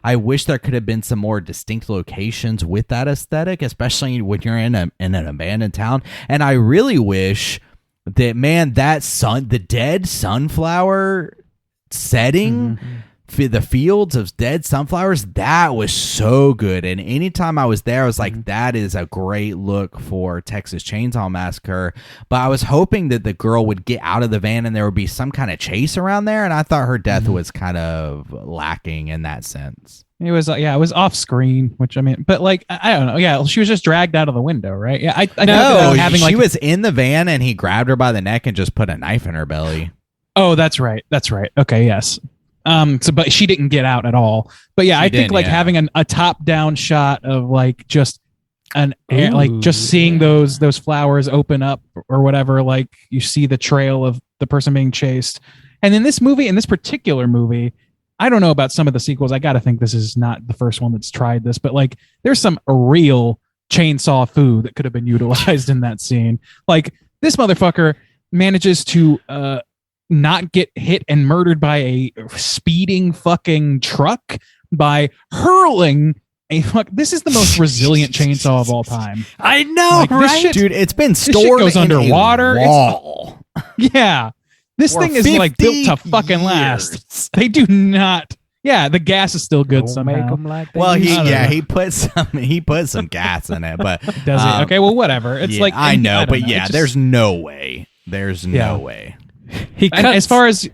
I wish there could have been some more distinct locations with that aesthetic, especially when you're in an abandoned town. And I really wish that, man, the dead sunflower setting, the fields of dead sunflowers, that was so good. And anytime I was there, I was like, that is a great look for Texas Chainsaw Massacre. But I was hoping that the girl would get out of the van and there would be some kind of chase around there. And I thought her death was kind of lacking in that sense. It was it was off screen, which I mean, but like I don't know. Yeah, she was just dragged out of the window, right? Yeah, she was in the van and he grabbed her by the neck and just put a knife in her belly. Oh, that's right. Okay, yes. But she didn't get out at all. But yeah, I think having a top down shot of like just just seeing those flowers open up or whatever, like you see the trail of the person being chased. And in this particular movie, I don't know about some of the sequels. I got to think this is not the first one that's tried this, but like there's some real chainsaw foo that could have been utilized in that scene. Like this motherfucker manages to not get hit and murdered by a speeding fucking truck by hurling this is the most resilient chainsaw of all time. I know, right? Dude, it's been stored goes in underwater. A wall. Yeah. This thing is like built to fucking last. They do not. Yeah, the gas is still good somehow. Make them like well, he put some gas in it, but does he? Okay, well, whatever. It's like I know, but there's no way. There's no way. He cuts, as far as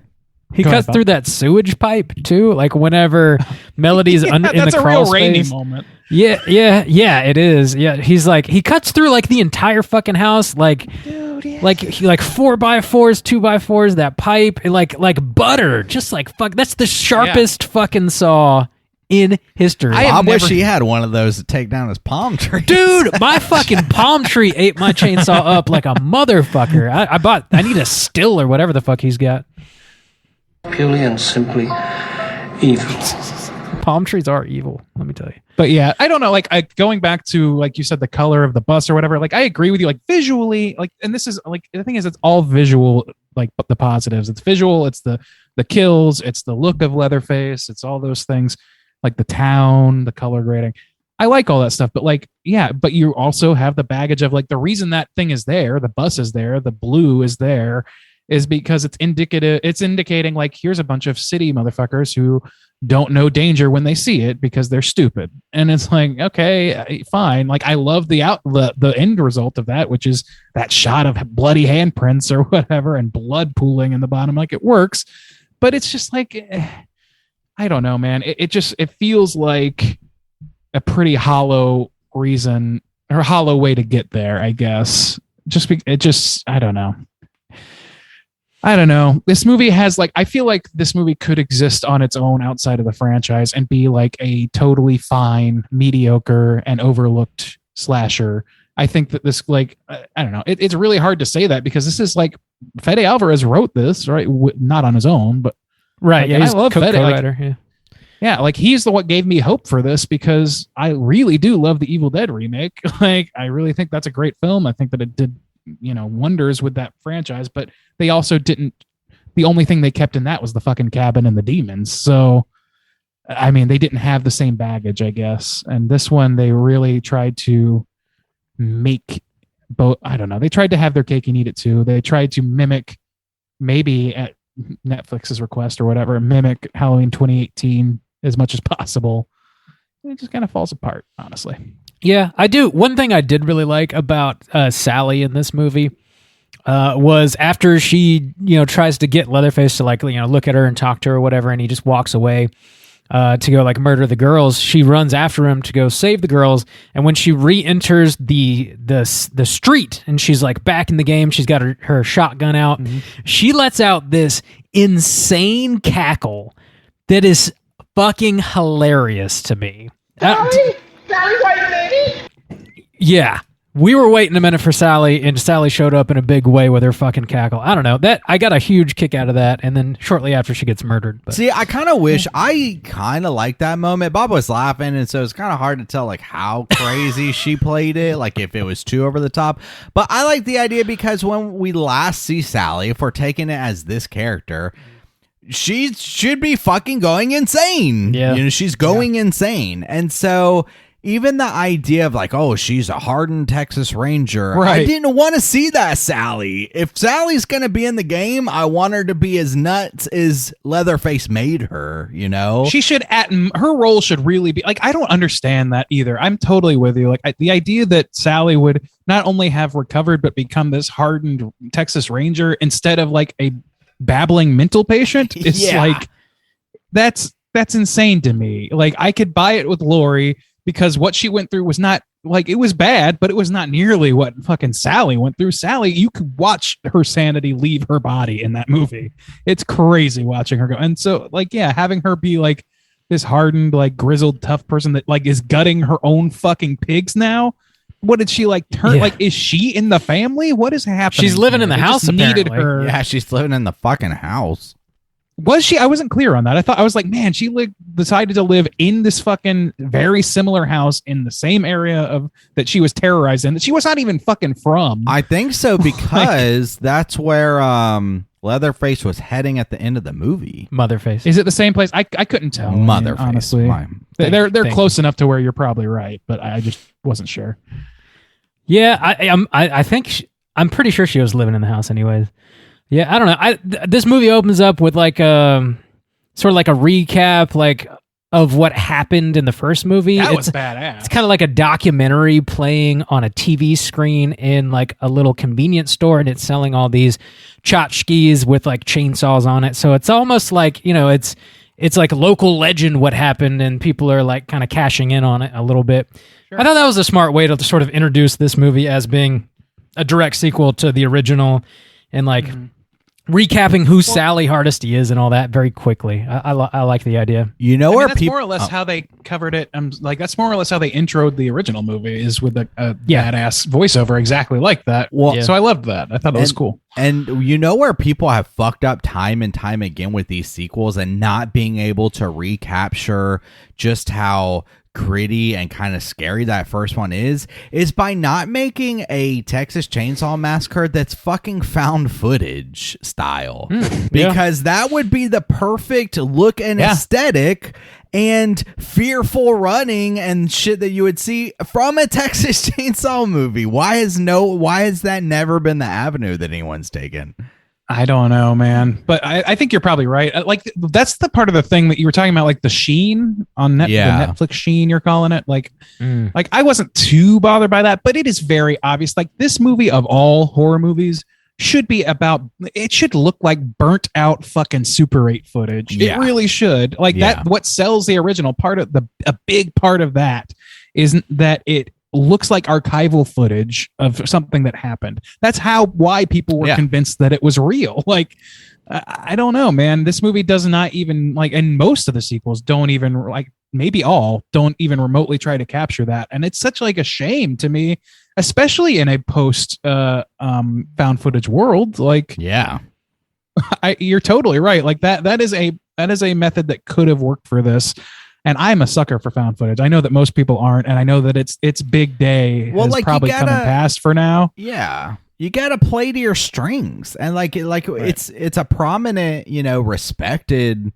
he cuts through that sewage pipe too. Like whenever Melody's in the crawl real rainy space. moment. Yeah, it is. Yeah, he's like he cuts through like the entire fucking house, like 4x4s, 2x4s. That pipe, like butter, just like fuck. That's the sharpest fucking saw in history. I wish he had one of those to take down his palm tree. Dude, my fucking palm tree ate my chainsaw up like a motherfucker. I need a still or whatever the fuck he's got. Purely and simply evil. Palm trees are evil, let me tell you. But yeah, I don't know. Like going back to like you said, the color of the bus or whatever. Like I agree with you. Like visually, like, and this is like the thing is, it's all visual. Like the positives, it's visual. It's the kills. It's the look of Leatherface. It's all those things. Like the town, the color grading. I like all that stuff, but like, yeah, but you also have the baggage of like the reason that thing is there, the bus is there, the blue is there, is because it's indicating like here's a bunch of city motherfuckers who don't know danger when they see it because they're stupid. And it's like, okay, fine. Like I love the end result of that, which is that shot of bloody handprints or whatever and blood pooling in the bottom. Like it works, but it's just like, I don't know, man. It feels like a pretty hollow reason or hollow way to get there, I guess. I don't know. This movie has like, I feel like this movie could exist on its own outside of the franchise and be like a totally fine, mediocre and overlooked slasher. I think that this, like, I don't know. It's really hard to say that because this is like Fede Alvarez wrote this, right? Not on his own, but right. Like, yeah, he's I love Fede. co-writer, yeah, like he's the what gave me hope for this because I really do love the Evil Dead remake. Like I really think that's a great film. I think that it did, wonders with that franchise, but they also didn't. The only thing they kept in that was the fucking cabin and the demons. So, I mean, they didn't have the same baggage, I guess. And this one, they really tried to make both. I don't know. They tried to have their cake and eat it too. They tried to mimic, maybe at Netflix's request or whatever, mimic Halloween 2018 as much as possible. It just kind of falls apart, honestly. Yeah, I do. One thing I did really like about Sally in this movie was after she, tries to get Leatherface to like, look at her and talk to her or whatever, and he just walks away to go like murder the girls. She runs after him to go save the girls, and when she re-enters the street and she's like back in the game, she's got her shotgun out. Mm-hmm. She lets out this insane cackle that is fucking hilarious to me. Sally, white lady. Yeah. we were waiting a minute for Sally, and Sally showed up in a big way with her fucking cackle. I don't know. That I got a huge kick out of that, and then shortly after she gets murdered. But. See, I kind of wish I kind of liked that moment. Bob was laughing, and so it's kind of hard to tell like how crazy she played it, like if it was too over the top. But I like the idea because when we last see Sally, if we're taking it as this character, she should be fucking going insane. Yeah, you know, she's going insane, and so. Even the idea of like, oh, she's a hardened Texas Ranger. Right. I didn't want to see that Sally. If Sally's going to be in the game, I want her to be as nuts as Leatherface made her, you know? She should, her role should really be, like, I don't understand that either. I'm totally with you. Like, the idea that Sally would not only have recovered, but become this hardened Texas Ranger instead of like a babbling mental patient is like, that's insane to me. Like, I could buy it with Lori, because what she went through was not like, it was bad, but it was not nearly what fucking Sally went through. Sally, you could watch her sanity leave her body in that movie. It's crazy watching her go. And so like, yeah, having her be like this hardened, like grizzled, tough person that like is gutting her own fucking pigs now. What did she like turn? Yeah. Like, is she in the family? What is happening? She's living in the house. Needed Apparently. her. Yeah, she's living in the fucking house. Was she? I wasn't clear on that. I was like, man, she decided to live in this fucking very similar house in the same area of that she was terrorized in, that she was not even fucking from. I think so, because that's where Leatherface was heading at the end of the movie. Motherface. Is it the same place? I couldn't tell. Motherface. Honestly, they're close enough to where you're probably right, but I just wasn't sure. Yeah, I think I'm pretty sure she was living in the house anyways. Yeah, I don't know. This movie opens up with like sort of like a recap, like of what happened in the first movie. That was badass. It's kind of like a documentary playing on a TV screen in like a little convenience store, and it's selling all these tchotchkes with like chainsaws on it. So it's almost like, you know, it's like local legend what happened, and people are like kind of cashing in on it a little bit. Sure. I thought that was a smart way to sort of introduce this movie as being a direct sequel to the original, and like. Recapping who Sally Hardesty is and all that very quickly. I like the idea. You know, where that's people more or less how they covered it. Like, that's more or less how they introed the original movie, is with a badass voiceover exactly like that. Well, so I loved that. I thought it was cool. And you know where people have fucked up time and time again with these sequels and not being able to recapture just how gritty and kind of scary that first one is by not making a Texas Chainsaw Massacre that's fucking found footage style. Because that would be the perfect look and aesthetic and fearful running and shit that you would see from a Texas Chainsaw movie. Why has that never been the avenue that anyone's taken? I don't know, man, but I think you're probably right. Like, that's the part of the thing that you were talking about, like the sheen on the Netflix sheen, you're calling it. Like I wasn't too bothered by that, but it is very obvious. Like, this movie, of all horror movies, should be about, it should look like burnt out fucking Super 8 footage. It really should. Like that, what sells the original part of a big part of that is that it looks like archival footage of something that happened. That's why people were convinced that it was real. Like, I don't know, man. This movie does not even, like, and most of the sequels don't even, like, maybe all don't even remotely try to capture that. And it's such like a shame to me, especially in a post found footage world. Like, you're totally right. Like that is a method that could have worked for this. And I'm a sucker for found footage. I know that most people aren't, and I know that it's big day has probably come and passed for now. Yeah, you gotta play to your strings, and it's a prominent, you know, respected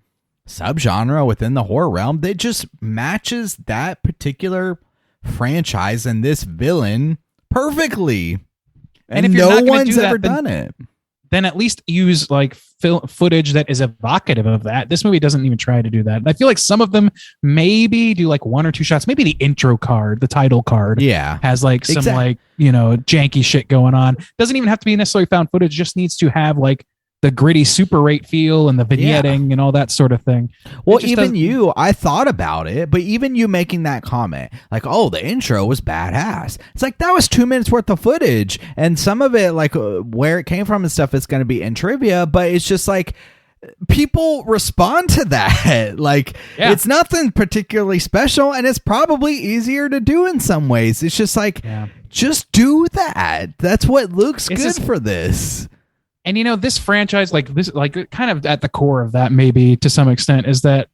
subgenre within the horror realm that just matches that particular franchise and this villain perfectly. And if no one's ever done it. Then at least use like footage that is evocative of that. This movie doesn't even try to do that. And I feel like some of them maybe do like one or two shots. Maybe the intro card, the title card, has like some like, you know, janky shit going on. Doesn't even have to be necessarily found footage. Just needs to have like the gritty Super 8 feel and the vignetting and all that sort of thing. Well, even I thought about it, but even you making that comment, like, oh, the intro was badass. It's like, that was 2 minutes worth of footage. And some of it, like where it came from and stuff, is going to be in trivia, but it's just like, people respond to that. Like, it's nothing particularly special, and it's probably easier to do in some ways. It's just like, Just do that. That's what looks good for this. And this franchise, kind of at the core of that, maybe to some extent, is that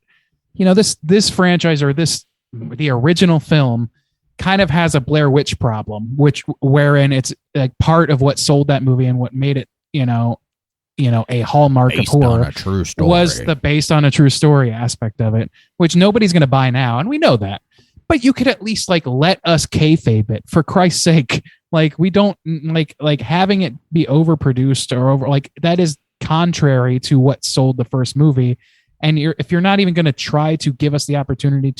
this franchise or the original film kind of has a Blair Witch problem, wherein it's like part of what sold that movie and what made it a hallmark based of horror on a true story. Was the based on a true story aspect of it, which nobody's going to buy now, and we know that. But you could at least let us kayfabe it, for Christ's sake. We don't like having it be overproduced or that is contrary to what sold the first movie. And if you're not even going to try to give us the opportunity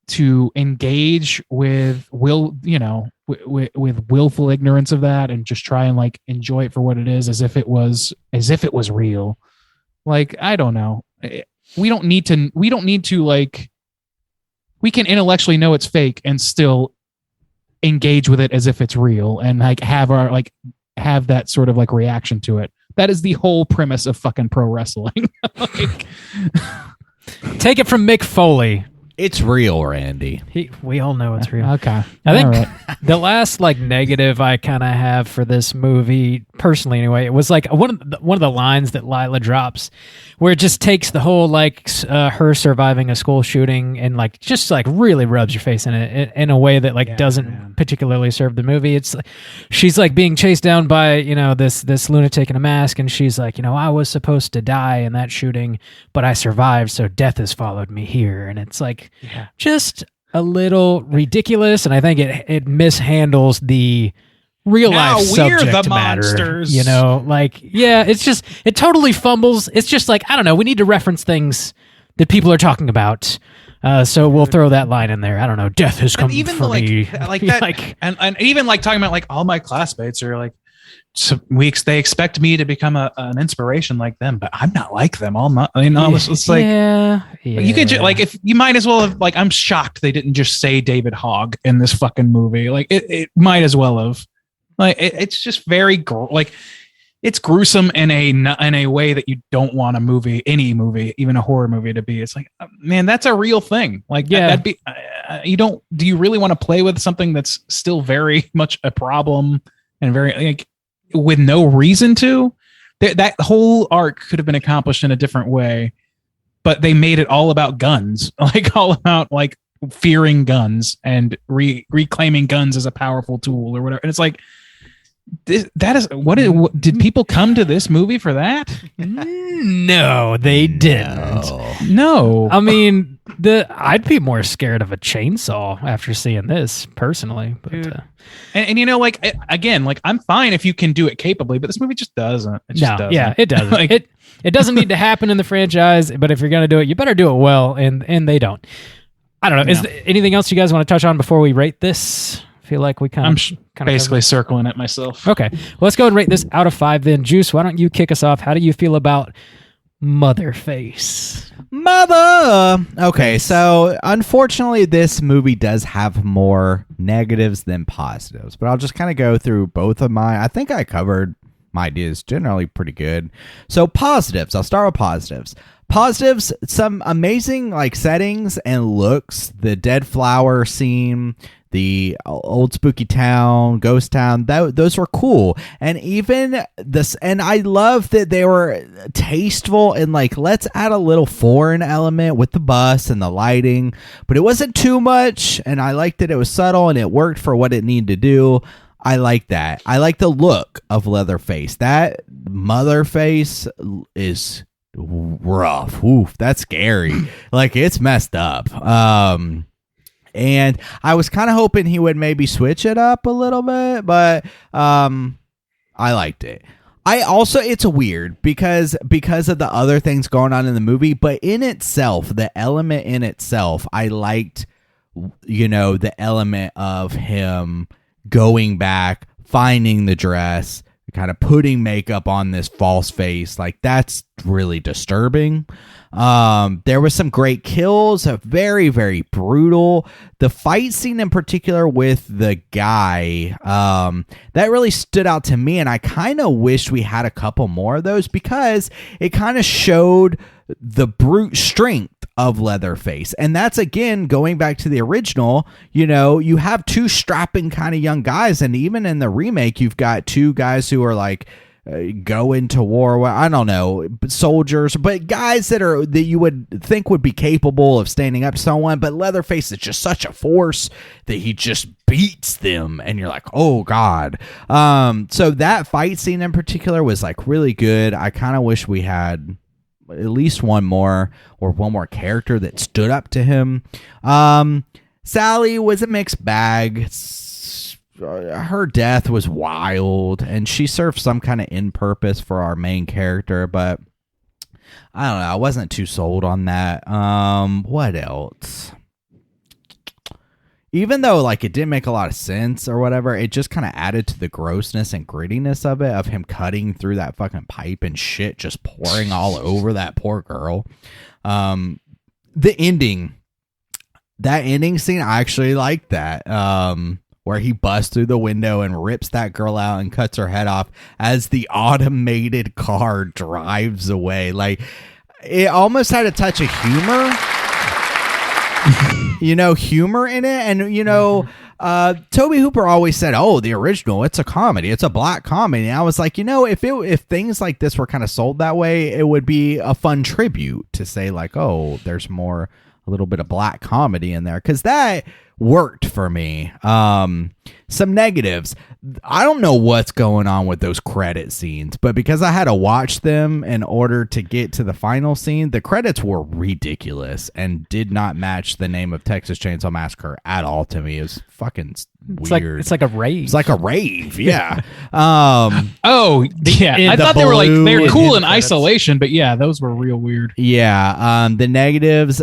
to engage with with willful ignorance of that and just try and enjoy it for what it is, as if it was real. I don't know. We don't need to we can intellectually know it's fake and still engage with it as if it's real and have that sort of reaction to it. That is the whole premise of fucking pro wrestling. Take it from Mick Foley. It's real, Randy. We all know it's real. Okay. I think the last negative I kind of have for this movie, personally anyway, it was one of the lines that Lila drops, where it just takes the whole her surviving a school shooting and just really rubs your face in it in a way that doesn't particularly serve the movie. It's she's being chased down by this lunatic in a mask, and she's I was supposed to die in that shooting, but I survived, so death has followed me here, and it's just a little ridiculous, and I think it mishandles the real life subject matter. Monsters. It totally fumbles. It's just I don't know. We need to reference things that people are talking about. So we'll throw that line in there. I don't know. Death has come for me. And even talking about all my classmates are they expect me to become an inspiration like them, but I'm not like them. It's you could if you might as well have I'm shocked they didn't just say David Hogg in this fucking movie. It might as well have. It's just very it's gruesome in a way that you don't want any movie, even a horror movie, to be. It's man, that's a real thing. That'd be do you really want to play with something that's still very much a problem and very with no reason to? That whole arc could have been accomplished in a different way, but they made it all about guns, all about fearing guns and reclaiming guns as a powerful tool or whatever. And it's did people come to this movie for that? No, they didn't. No. I mean, I'd be more scared of a chainsaw after seeing this, personally. But, again, I'm fine if you can do it capably, but this movie just doesn't. It just doesn't. Yeah, it doesn't. It doesn't need to happen in the franchise, but if you're going to do it, you better do it well, and they don't. I don't know. Is there anything else you guys want to touch on before we rate this? I feel like we kind of basically circling it myself. Okay. Well, let's go and rate this out of 5 then. Juice, why don't you kick us off? How do you feel about Motherface? Okay, so unfortunately this movie does have more negatives than positives, but I'll just kind of go through both of mine. I think I covered my ideas generally pretty good. So positives, I'll start with positives. Positives, some amazing settings and looks. The dead flower scene, the old spooky town, ghost town, those were cool. And even this, and I love that they were tasteful and let's add a little foreign element with the bus and the lighting, but it wasn't too much. And I liked that it was subtle and it worked for what it needed to do. I like that. I like the look of Leatherface. That Motherface is rough. Oof, that's scary. It's messed up. And I was kind of hoping he would maybe switch it up a little bit, but I liked it. It's weird because of the other things going on in the movie, but in itself, the element in itself, I liked, the element of him going back, finding the dress, kind of putting makeup on this false face. That's really disturbing. There was some great kills, very, very brutal. The fight scene in particular with the guy, that really stood out to me, and I kind of wish we had a couple more of those because it kind of showed the brute strength of Leatherface. And that's, again, going back to the original, you know, you have two strapping kind of young guys. And even in the remake, you've got two guys who are like, go into war. Well, I don't know, soldiers, but guys that you would think would be capable of standing up to someone. But Leatherface is just such a force that he just beats them, and you're like, oh god. So that fight scene in particular was like really good. I kind of wish we had at least one more character that stood up to him. Sally was a mixed bag. Her death was wild, and she served some kind of end purpose for our main character, but I don't know, I wasn't too sold on that. What else? Even though like it didn't make a lot of sense or whatever, it just kind of added to the grossness and grittiness of it, of him cutting through that fucking pipe and shit just pouring all over that poor girl. The ending, that ending scene, I actually liked that. Where he busts through the window and rips that girl out and cuts her head off as the automated car drives away. Like, it almost had a touch of humor. Humor in it. And, Tobe Hooper always said, oh, the original, it's a comedy. It's a black comedy. And I was like, if things like this were kind of sold that way, it would be a fun tribute to say like, oh, there's a little bit of black comedy in there. Because that worked for me. Some negatives. I don't know what's going on with those credit scenes, but because I had to watch them in order to get to the final scene, the credits were ridiculous and did not match the name of Texas Chainsaw Massacre at all to me. It was fucking weird. It's like a rave. It's like a rave, yeah. I thought they were like, they're cool in isolation, but yeah, those were real weird. Yeah, the negatives.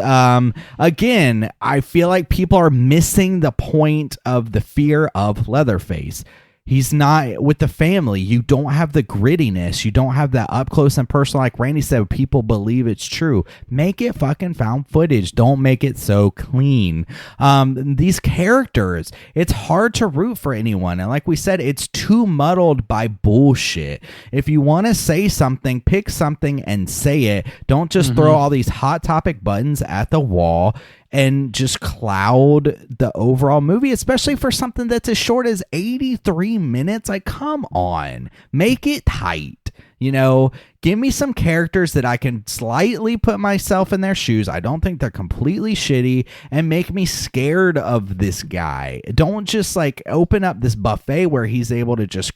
Again, I feel like people are missing the point of the fear of Leatherface. He's not with the family. You don't have the grittiness. You don't have that up close and personal. Like Randy said, people believe it's true. Make it fucking found footage. Don't make it so clean. These characters, it's hard to root for anyone. And like we said, it's too muddled by bullshit. If you want to say something, pick something and say it. Don't just throw all these hot topic buttons at the wall and just cloud the overall movie, especially for something that's as short as 83 minutes. Like, come on, make it tight. Give me some characters that I can slightly put myself in their shoes. I don't think they're completely shitty, and make me scared of this guy. Don't just like open up this buffet where he's able to just,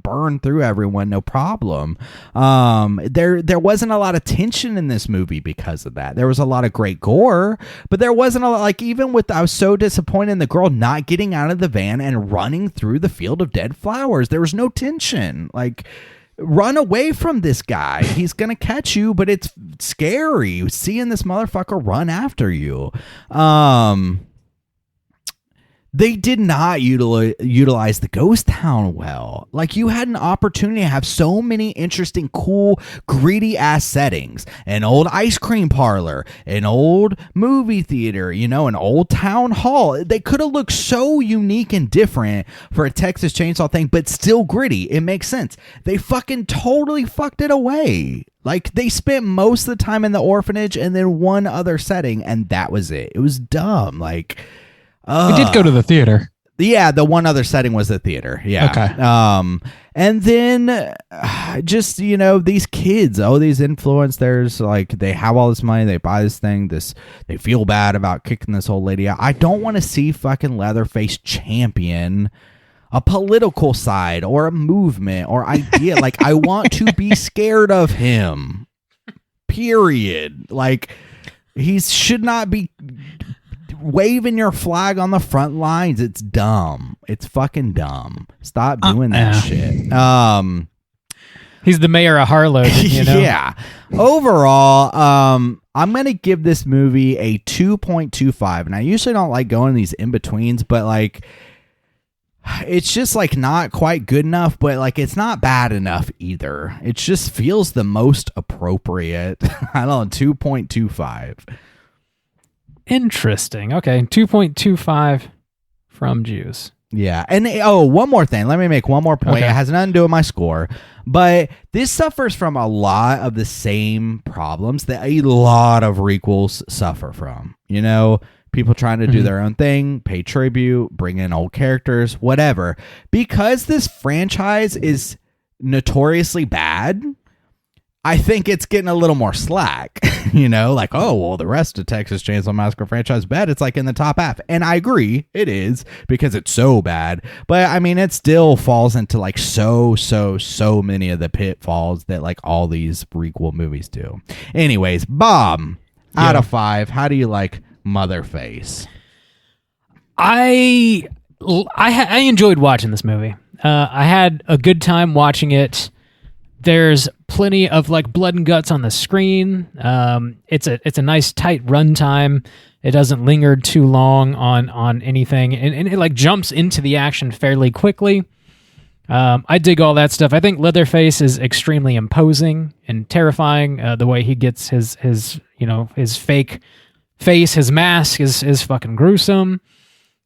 burn through everyone. No problem. There wasn't a lot of tension in this movie because of that. There was a lot of great gore, but there wasn't a lot, like, I was so disappointed in the girl not getting out of the van and running through the field of dead flowers. There was no tension. Like, run away from this guy. He's going to catch you, but it's scary seeing this motherfucker run after you. They did not utilize the ghost town well. Like, you had an opportunity to have so many interesting, cool, greedy ass settings. An old ice cream parlor, an old movie theater, an old town hall. They could have looked so unique and different for a Texas Chainsaw thing, but still gritty. It makes sense. They fucking totally fucked it away. Like, they spent most of the time in the orphanage and then one other setting, and that was it. It was dumb. Like, we did go to the theater. Yeah, the one other setting was the theater. Yeah. Okay. And then just, these kids, these influencers, like, they have all this money, they buy this thing, they feel bad about kicking this old lady out. I don't want to see fucking Leatherface champion a political side or a movement or idea. Like, I want to be scared of him. Period. Like, he should not be waving your flag on the front lines. It's dumb. It's fucking dumb. Stop doing that shit. He's the mayor of Harlow. Yeah. Overall, I'm going to give this movie a 2.25. And I usually don't like going these in-betweens, but like, it's just like not quite good enough, but like, it's not bad enough either. It just feels the most appropriate. I don't know, 2.25. Interesting. Okay, 2.25 from Juice. Yeah. And one more thing. Let me make one more point. Okay. It has nothing to do with my score, but this suffers from a lot of the same problems that a lot of requels suffer from. You know, people trying to do their own thing, pay tribute, bring in old characters, whatever. Because this franchise is notoriously bad, I think it's getting a little more slack, you know, like, oh, well, the rest of Texas Chainsaw Massacre franchise bad. It's like in the top half. And I agree it is because it's so bad. But I mean, it still falls into like so many of the pitfalls that like all these prequel movies do. Anyways, Bob, out of 5, how do you like Motherface? I enjoyed watching this movie. I had a good time watching it. There's plenty of like blood and guts on the screen. It's a nice tight runtime. It doesn't linger too long on anything, and it like jumps into the action fairly quickly. I dig all that stuff. I think Leatherface is extremely imposing and terrifying. The way he gets his fake face, his mask is fucking gruesome.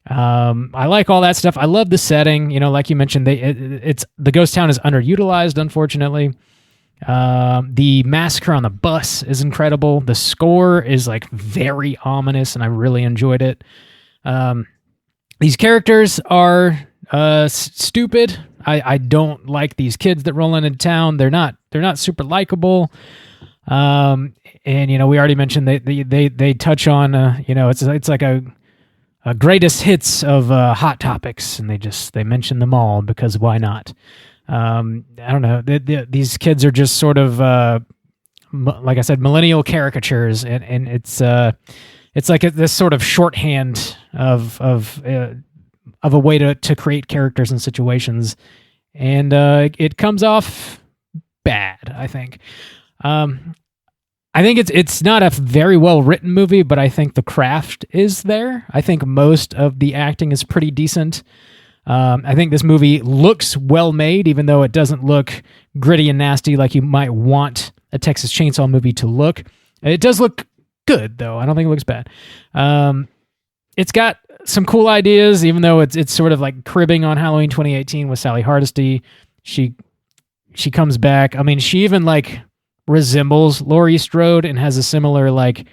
I like all that stuff. I love the setting. You know, like you mentioned, it's the ghost town is underutilized, unfortunately. The massacre on the bus is incredible. The score is like very ominous, and I really enjoyed it. These characters are stupid. I don't like these kids that roll into town. They're not super likable. And you know, we already mentioned they touch on it's like a greatest hits of hot topics, and they mention them all because why not? I don't know. These kids are just sort of like I said, millennial caricatures, and it's like this sort of shorthand of a way to create characters and situations, and it comes off bad, I think. I think it's not a very well written movie, but I think the craft is there. I think most of the acting is pretty decent. I think this movie looks well made, even though it doesn't look gritty and nasty like you might want a Texas Chainsaw movie to look. It does look good, though. I don't think it looks bad. It's got some cool ideas, even though it's sort of like cribbing on Halloween 2018 with Sally Hardesty. She comes back. I mean, she even like resembles Laurie Strode and has a similar like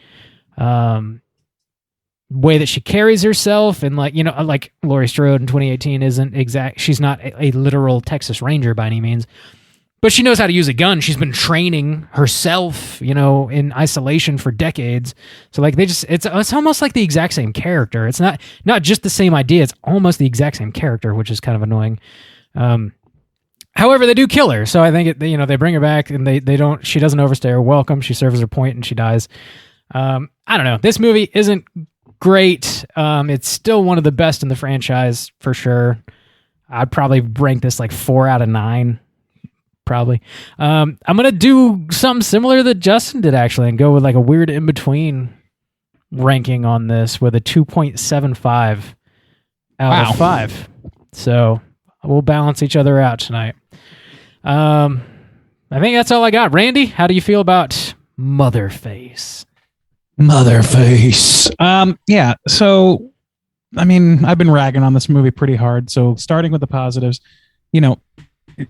way that she carries herself, and like, you know, like Laurie Strode in 2018 isn't exact. She's not a literal Texas Ranger by any means, but she knows how to use a gun. She's been training herself, you know, in isolation for decades. So like it's almost like the exact same character. It's not just the same idea. It's almost the exact same character, which is kind of annoying. However, they do kill her, so I think they bring her back, and they don't. She doesn't overstay her welcome. She serves her point, and she dies. I don't know. This movie isn't great. It's still one of the best in the franchise for sure. I'd probably rank this like 4 out of 9, probably. I'm gonna do something similar that Justin did actually, and go with like a weird in between ranking on this with a 2.75 out of 5. So we'll balance each other out tonight. I think that's all I got. Randy, how do you feel about Motherface? Yeah. So, I mean, I've been ragging on this movie pretty hard. So starting with the positives, you know,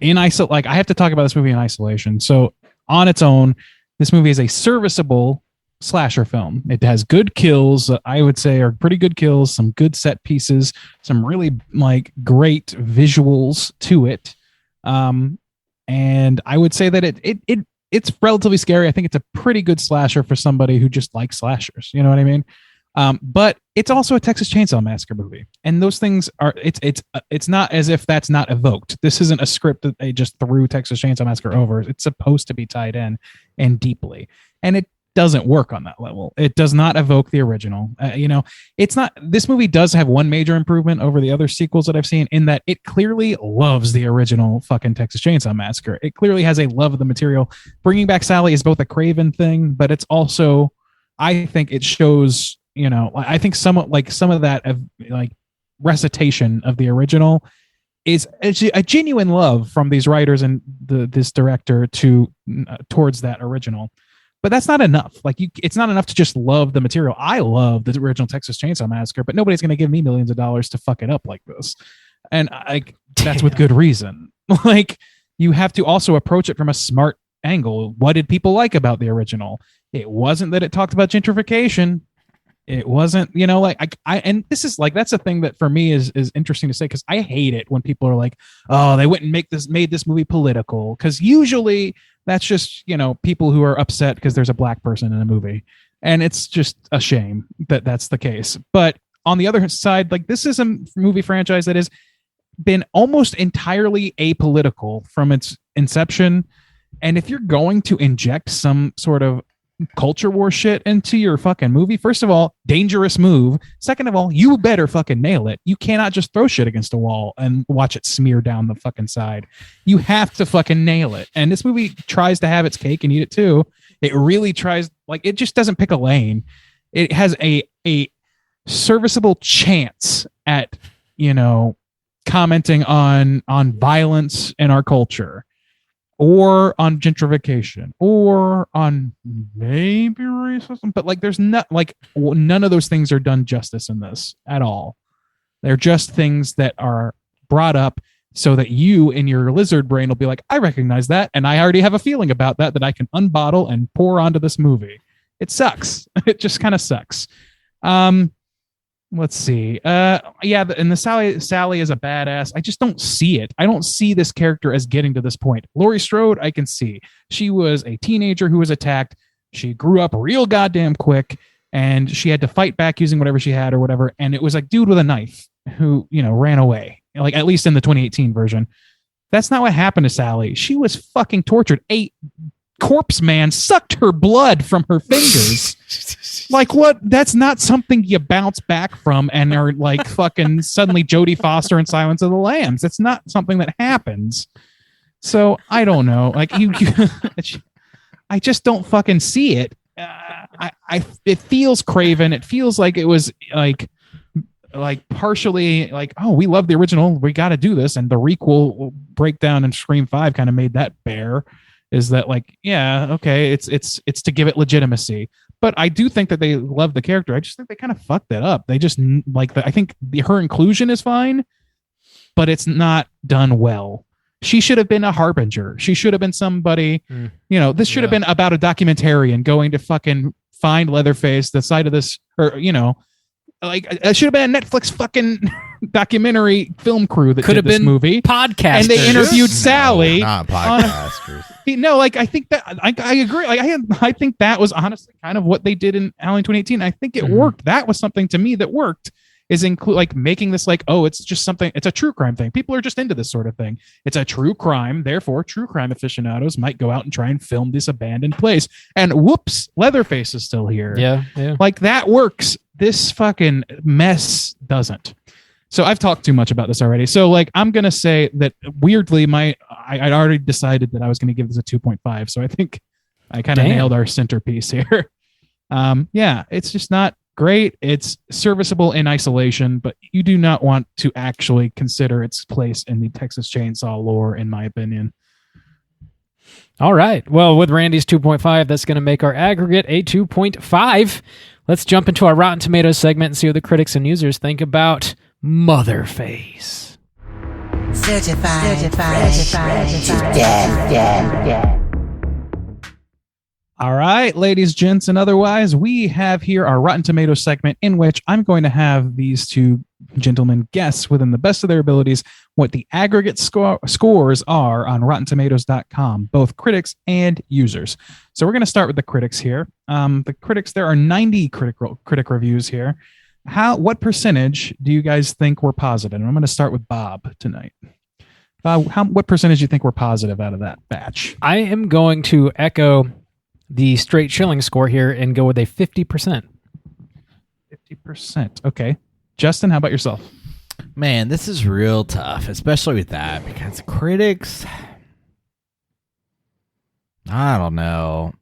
I have to talk about this movie in isolation. So on its own, this movie is a serviceable slasher film. It has good kills, I would say are pretty good kills, some good set pieces, some really like great visuals to it. And I would say that it's relatively scary. I think it's a pretty good slasher for somebody who just likes slashers. You know what I mean? But it's also a Texas Chainsaw Massacre movie, and those things are. It's not as if that's not evoked. This isn't a script that they just threw Texas Chainsaw Massacre over. It's supposed to be tied in and deeply, and it doesn't work on that level. It does not evoke the original. It's not. This movie does have one major improvement over the other sequels that I've seen, in that it clearly loves the original fucking Texas Chainsaw Massacre. It clearly has a love of the material. Bringing back Sally is both a Craven thing, but it's also, I think it shows. I think some of that like recitation of the original is a genuine love from these writers and this director towards that original. But that's not enough. It's not enough to just love the material. I love the original Texas Chainsaw Massacre, but nobody's going to give me millions of dollars to fuck it up like this. And that's with good reason. Like, you have to also approach it from a smart angle. What did people like about the original? It wasn't that it talked about gentrification. It wasn't, and this is like, that's a thing that for me is interesting to say, because I hate it when people are like, oh, they went and made this movie political. Because usually that's just, people who are upset because there's a black person in a movie. And it's just a shame that that's the case. But on the other side, like, this is a movie franchise that has been almost entirely apolitical from its inception. And if you're going to inject some sort of culture war shit into your fucking movie, first of all, dangerous move. Second of all, you better fucking nail it. You cannot just throw shit against a wall and watch it smear down the fucking side. You have to fucking nail it. And this movie tries to have its cake and eat it too. It really tries, like, it just doesn't pick a lane. It has a serviceable chance at, commenting on violence in our culture, or on gentrification, or on maybe racism, but like, there's not, like, none of those things are done justice in this at all. They're just things that are brought up so that you in your lizard brain will be like, I recognize that, and I already have a feeling about that I can unbottle and pour onto this movie. It sucks. It just kind of sucks. Let's see. And the Sally is a badass. I just don't see it. I don't see this character as getting to this point. Laurie Strode, I can see. She was a teenager who was attacked. She grew up real goddamn quick, and she had to fight back using whatever she had or whatever. And it was like dude with a knife who, ran away. Like, at least in the 2018 version. That's not what happened to Sally. She was fucking tortured. A corpse man sucked her blood from her fingers. Like, what? That's not something you bounce back from and are like fucking suddenly Jodie Foster in Silence of the Lambs. It's not something that happens. So I don't know. Like, I just don't fucking see it. It feels craven. It feels like it was like partially like, oh, we love the original, we got to do this, and the requel breakdown in Scream 5 kind of made that bare. Is that like, yeah, okay, it's to give it legitimacy. But I do think that they love the character. I just think they kind of fucked it up. They just I think her inclusion is fine, but it's not done well. She should have been a harbinger. She should have been somebody, this should have been about a documentarian going to fucking find Leatherface, the side of this, or, like, it should have been a Netflix fucking documentary film crew that could have been movie podcasters, and they interviewed Sally. Not podcasters. I think that I agree. Like, I think that was honestly kind of what they did in Halloween 2018. I think it worked. That was something to me that worked. Is include like making this like, oh, it's just something. It's a true crime thing. People are just into this sort of thing. It's a true crime. Therefore, true crime aficionados might go out and try and film this abandoned place. And whoops, Leatherface is still here. Yeah. Like, that works. This fucking mess doesn't. So I've talked too much about this already. So like, I'm going to say that weirdly, I'd already decided that I was going to give this a 2.5. So I think I kind of nailed our centerpiece here. It's just not great. It's serviceable in isolation, but you do not want to actually consider its place in the Texas Chainsaw lore, in my opinion. All right. Well, with Randy's 2.5, that's going to make our aggregate a 2.5. Let's jump into our Rotten Tomatoes segment and see what the critics and users think about Motherface. Certified. Dead. All right, ladies, gents, and otherwise, we have here our Rotten Tomatoes segment in which I'm going to have these two gentlemen guess within the best of their abilities what the aggregate scores are on RottenTomatoes.com, both critics and users. So we're going to start with the critics here. The critics, there are 90 critic reviews here. What percentage do you guys think were positive? And I'm going to start with Bob tonight. Bob, what percentage do you think were positive out of that batch? I am going to echo the straight chilling score here and go with a 50%. 50%. Okay. Justin, how about yourself? Man, this is real tough, especially with that, because critics, I don't know.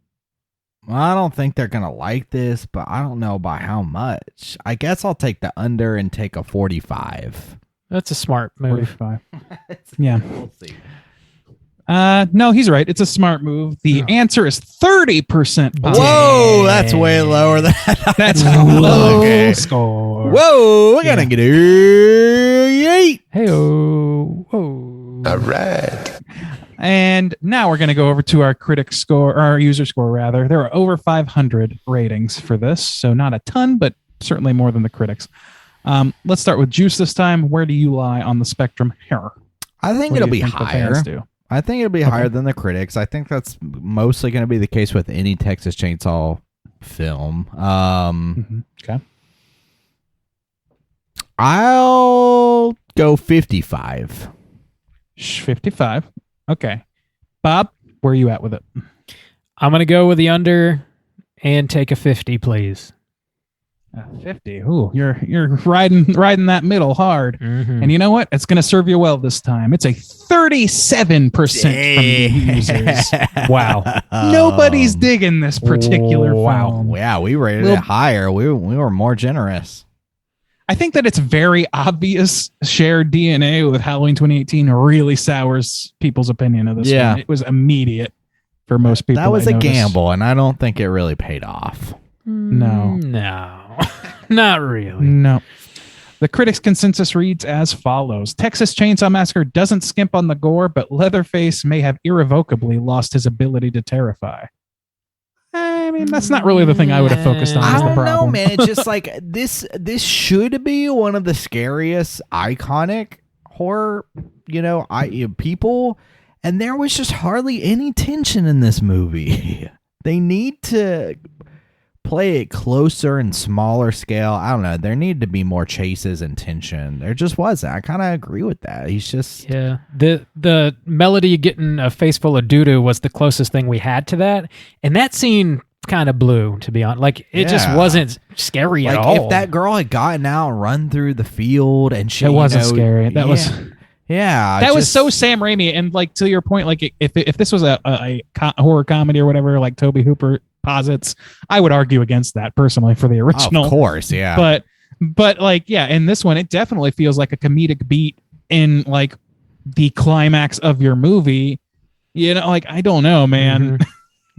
I don't think they're going to like this, but I don't know by how much. I guess I'll take the under and take a 45. That's a smart move. 45. Yeah. We'll see. No, he's right. It's a smart move. The answer is 30%. Whoa, that's way lower than That's low Okay. score. Whoa, we're gonna get it. Hey, whoa. All right. And now we're going to go over to our critic score, or our user score, rather. There are over 500 ratings for this, so not a ton, but certainly more than the critics. Let's start with Juice this time. Where do you lie on the spectrum here? I think What it'll do be you think the higher. fans do? I think it'll be higher than the critics. I think that's mostly going to be the case with any Texas Chainsaw film. Okay. I'll go 55. 55. Okay. Bob, where are you at with it? I'm going to go with the under and take a 50, please. 50. Ooh, you're riding that middle hard. Mm-hmm. And you know what? It's going to serve you well this time. It's a 37% from the users. Wow. Nobody's digging this particular film. Yeah, we rated Well- it higher. We were more generous. I think that it's very obvious shared DNA with Halloween 2018 really sours people's opinion of this Yeah. one. It was immediate for most people. That was I a noticed. gamble, and I don't think it really paid off. No. No. Not really. No. The critics' consensus reads as follows. Texas Chainsaw Massacre doesn't skimp on the gore, but Leatherface may have irrevocably lost his ability to terrify. I mean, that's not really the thing I would have focused on I as the don't problem. know, man. It's just like this should be one of the scariest, iconic horror, people, and there was just hardly any tension in this movie. They need to play it closer and smaller scale. I don't know. There needed to be more chases and tension. There just wasn't. I kind of agree with that. He's just Yeah. The melody getting a face full of doo-doo was the closest thing we had to that. And that scene kind of blew, to be honest. Like, it just Yeah. wasn't scary at like all. if that girl had gotten out and run through the field and she It wasn't scary. That was so Sam Raimi. And like, to your point, like if this was a horror comedy or whatever, like Tobe Hooper posits, I would argue against that personally for the original. Of course, yeah. But like, yeah, in this one, it definitely feels like a comedic beat in like the climax of your movie. Like, I don't know, man.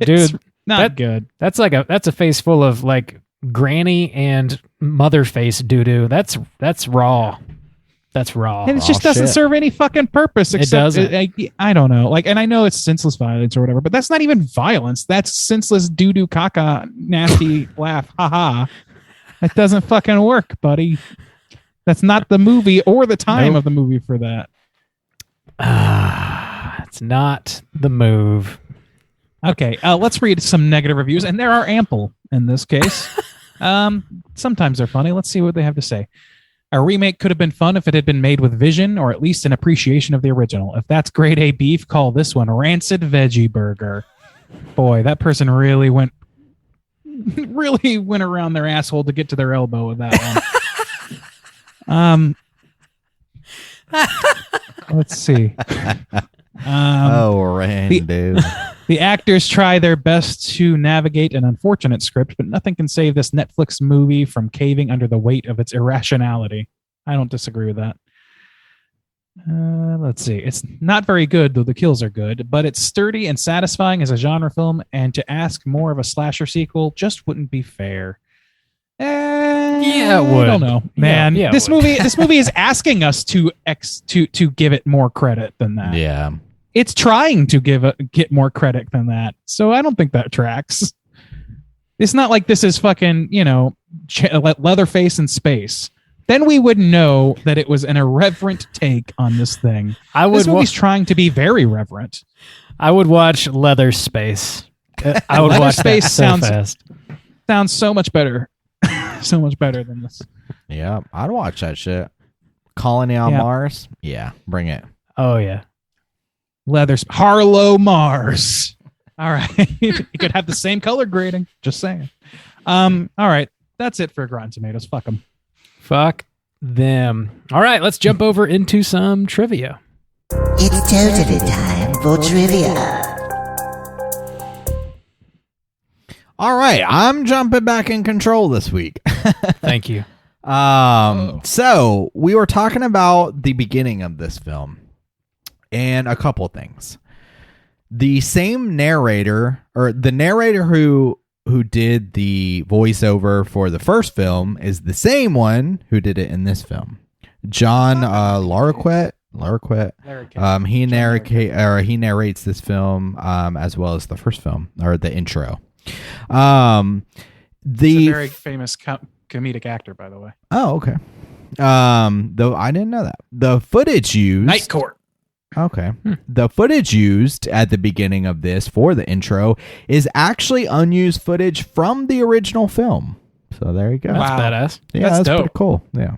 It's Dude, not good. That's a face full of like granny and mother face doo-doo. That's raw. That's raw. And it just doesn't serve any fucking purpose. Except, doesn't. I don't know. Like, and I know it's senseless violence or whatever, but that's not even violence. That's senseless doo-doo caca, nasty laugh. Ha. That doesn't fucking work, buddy. That's not the movie or the time of the movie for that. It's not the move. Okay, let's read some negative reviews, and there are ample in this case. Sometimes they're funny. Let's see what they have to say. A remake could have been fun if it had been made with vision or at least an appreciation of the original. If that's grade A beef, call this one Rancid Veggie Burger. Boy, that person really went around their asshole to get to their elbow with that one. Let's see. Randy. The actors try their best to navigate an unfortunate script, but nothing can save this Netflix movie from caving under the weight of its irrationality. I don't disagree with that. Let's see. It's not very good, though the kills are good, but it's sturdy and satisfying as a genre film, and to ask more of a slasher sequel just wouldn't be fair. Yeah, it would. I don't know, man. Yeah, this it would. movie is asking us to give it more credit than that. Yeah. It's trying to get more credit than that. So I don't think that tracks. It's not like this is fucking, Leatherface in space. Then we would know that it was an irreverent take on this thing. This movie's trying to be very reverent. I would watch Leatherface. I would watch that so fast. Sounds so much better. So much better than this. Yeah, I'd watch that shit. Colony on Mars? Yeah, bring it. Oh, yeah. Harlow Mars. All right. You could have the same color grading. Just saying. All right. That's it for Rotten Tomatoes. Fuck them. Fuck them. All right, let's jump over into some trivia. It's totally time for trivia. All right, I'm jumping back in control this week. Thank you. So we were talking about the beginning of this film and a couple things. the same narrator, or the narrator who did the voiceover for the first film, is the same one who did it in this film. John Larroquette. He narrates this film as well as the first film, or the intro. He's a very famous comedic actor, by the way. Oh, okay. Though I didn't know that. The footage used Night Court. Okay. The footage used at the beginning of this for the intro is actually unused footage from the original film. So there you go. That's badass. Yeah, that's dope. pretty cool. Yeah.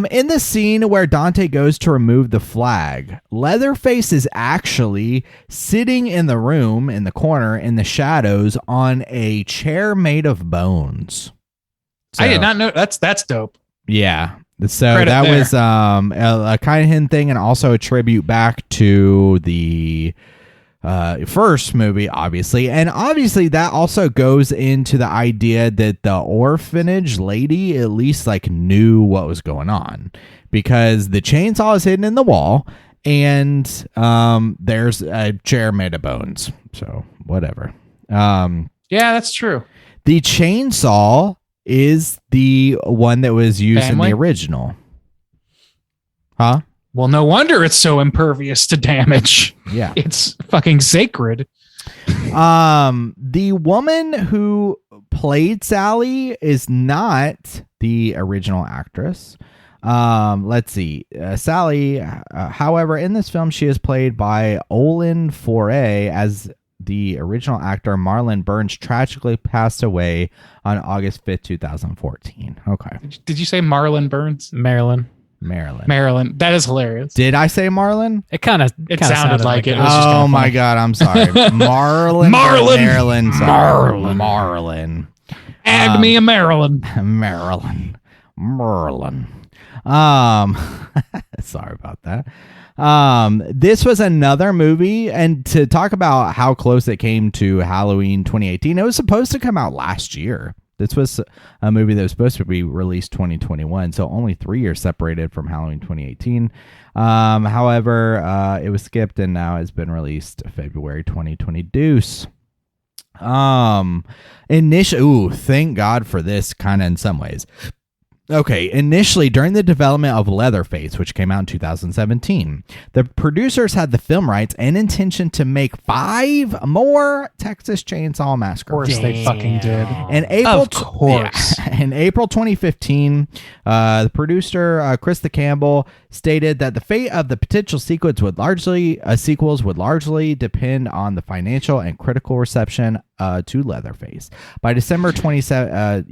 In the scene where Dante goes to remove the flag, Leatherface is actually sitting in the room in the corner in the shadows on a chair made of bones. So, I did not know. That's dope. Yeah. So Credit that there. was a kind of hidden thing, and also a tribute back to the first movie, obviously. And obviously that also goes into the idea that the orphanage lady at least like knew what was going on, because the chainsaw is hidden in the wall and there's a chair made of bones. So whatever. Yeah, that's true. The chainsaw is the one that was used Family? in the original. Huh? Well, no wonder it's so impervious to damage. Yeah. It's fucking sacred. The woman who played Sally is not the original actress. Let's see. Sally, however, in this film, she is played by Olin Foray, as the original actor Marlon Burns tragically passed away on August 5th, 2014. Okay. Did you say Marlon Burns? Maryland. Maryland. That is hilarious. Did I say Marlon? It kind of sounded like it. It was just Oh kinda my funny. God, I'm sorry. Marlon. Maryland. Add me a Maryland. Merlin. Sorry about that. This was another movie, and to talk about how close it came to Halloween 2018, it was supposed to come out last year. This was a movie that was supposed to be released 2021, so only 3 years separated from Halloween 2018. However, it was skipped and now has been released February 2020. Deuce. Thank God for this, kind of in some ways. Okay, initially, during the development of Leatherface, which came out in 2017, the producers had the film rights and intention to make 5 more Texas Chainsaw Massacre. Of course they fucking did. In April, Of course. In April 2015, the producer Chris the Campbell stated that the fate of the potential sequels would largely depend on the financial and critical reception to Leatherface. By December 27,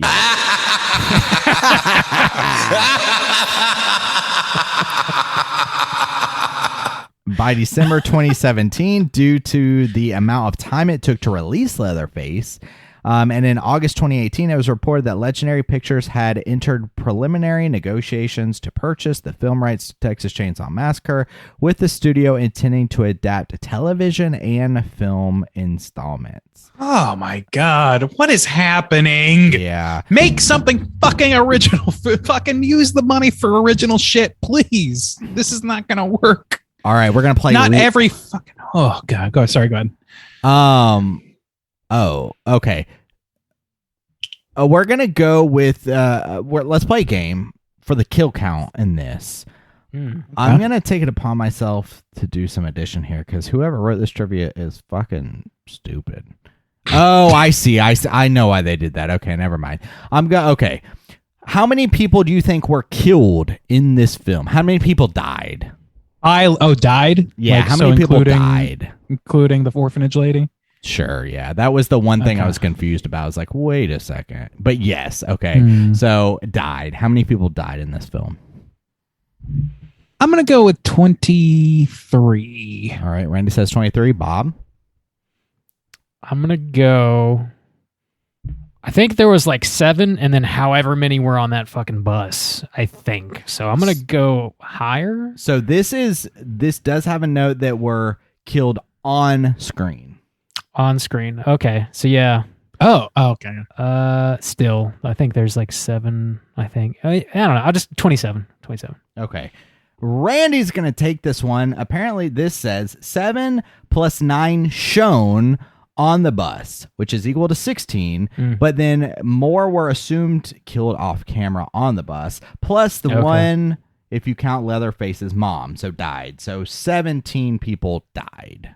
by December 2017, due to the amount of time it took to release Leatherface, and in August 2018, it was reported that Legendary Pictures had entered preliminary negotiations to purchase the film rights to Texas Chainsaw Massacre, with the studio intending to adapt television and film installments. Oh my God. What is happening? Yeah. Make something fucking original. Fucking use the money for original shit, please. This is not going to work. All right, we're going to play... Not every fucking... Oh, God. Sorry, go ahead. Oh, okay. We're going to go with... let's play a game for the kill count in this. I'm going to take it upon myself to do some addition here, because whoever wrote this trivia is fucking stupid. Oh, I see. I know why they did that. Okay, never mind. Okay. How many people do you think were killed in this film? How many people died? Died? Yeah, Like, how many people died? Including the orphanage lady? Sure, yeah. That was the one thing I was confused about. I was like, wait a second. But yes, okay. So, died. How many people died in this film? I'm going to go with 23. All right, Randy says 23. Bob? I'm going to go... I think there was like 7, and then however many were on that fucking bus, I think. So I'm going to go higher. So this does have a note that were killed on screen. On screen. Okay. So yeah. Oh, okay. Still, I think there's like 7, I think. I don't know. I'll just 27. Okay. Randy's going to take this one. Apparently, this says 7 plus 9 shown on the bus, which is equal to 16. But then more were assumed killed off camera on the bus, plus the one, if you count Leatherface's mom, so died. So 17 people died.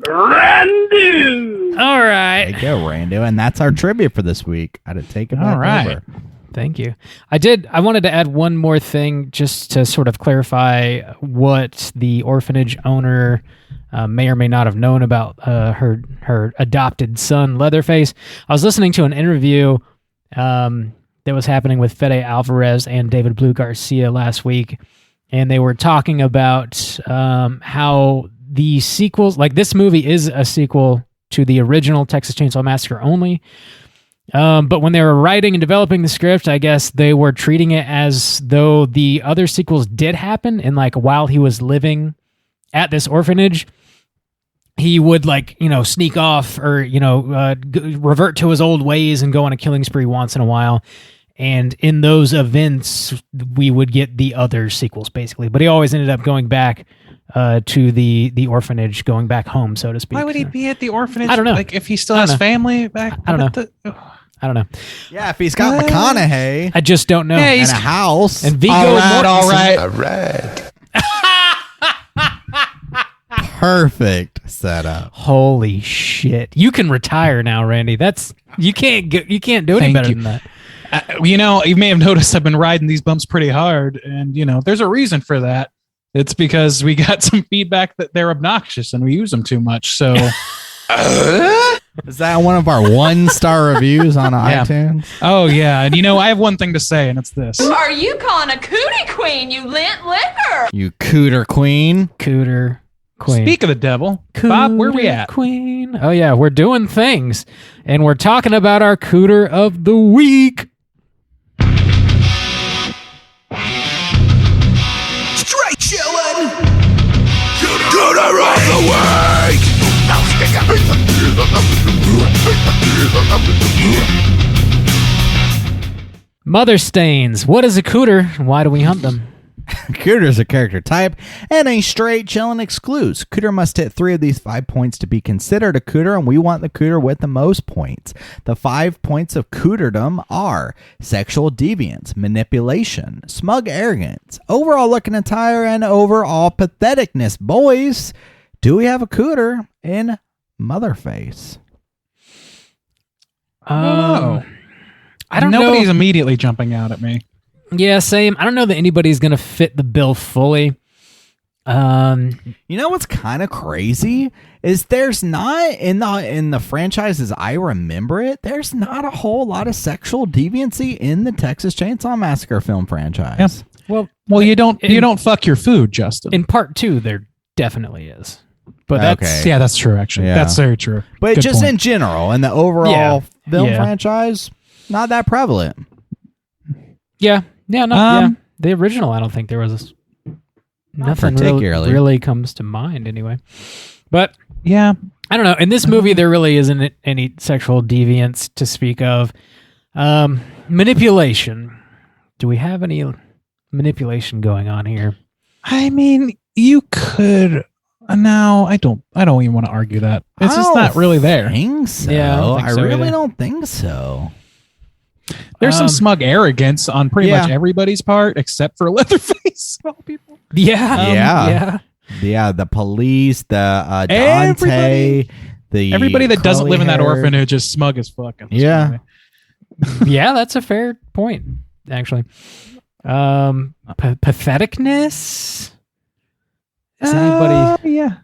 Randy! All right. There you go, Rando. And that's our trivia for this week. I'd have taken that over. Thank you. I wanted to add one more thing just to sort of clarify what the orphanage owner may or may not have known about her adopted son, Leatherface. I was listening to an interview that was happening with Fede Alvarez and David Blue Garcia last week, and they were talking about how the sequels, like this movie is a sequel to the original Texas Chainsaw Massacre only. But when they were writing and developing the script, I guess they were treating it as though the other sequels did happen. And like while he was living at this orphanage, he would sneak off or, revert to his old ways and go on a killing spree once in a while. And in those events, we would get the other sequels basically. But he always ended up going back to the orphanage, going back home, so to speak. Why would he be at the orphanage? I don't know. Like if he still has family back. I don't know. I don't know. Yeah, if he's got McConaughey. I just don't know. Yeah, And a house. And Viggo all right. All right. Perfect setup. Holy shit! You can retire now, Randy. You can't do any Thank better you. than that. You may have noticed I've been riding these bumps pretty hard, and there's a reason for that. It's because we got some feedback that they're obnoxious and we use them too much. So, Is that one of our 1-star reviews on iTunes? oh yeah, and I have one thing to say, and it's this: Are you calling a cootie queen, you lint liquor? You Cooter queen. Cooter queen. Speak of the devil, Bob, where we at? Queen. Oh yeah, we're doing things, and we're talking about our Cooter of the week. Straight chillin'. Cooter of the week. Mother stains. What is a cooter, and why do we hunt them? Cooter is a character type and a straight chillin' excludes. Cooter must hit 3 of these 5 points to be considered a cooter, and we want the cooter with the most points. The 5 points of cooterdom are sexual deviance, manipulation, smug arrogance, overall looking attire, and overall patheticness. Boys, do we have a cooter in Motherface? Oh, I don't know. Nobody's immediately jumping out at me. Yeah, same. I don't know that anybody's going to fit the bill fully. You know what's kind of crazy is there's not in the franchise as I remember it. There's not a whole lot of sexual deviancy in the Texas Chainsaw Massacre film franchise. Yeah. Well, you don't fuck your food, Justin. In part 2, there definitely is, but that's yeah, that's true. Actually, Yeah. that's very true. But Good just point. in general, in the overall film franchise, not that prevalent. yeah. The original, I don't think there was nothing particularly. really comes to mind anyway. But yeah, I don't know. In this movie, there really isn't any sexual deviance to speak of. Manipulation. Do we have any manipulation going on here? I mean, you could. No, I don't even want to argue that. It's just not really there. Think so. Yeah, I don't think I so really either. don't think so. There's some smug arrogance on pretty much everybody's part, except for Leatherface. Of all people. Yeah. The police, the Dante, Everybody. the Everybody that doesn't live in that curly-haired- orphanage is smug as fuck. in this Yeah. movie. Yeah, that's a fair point, actually. Patheticness? Is anybody... Yeah.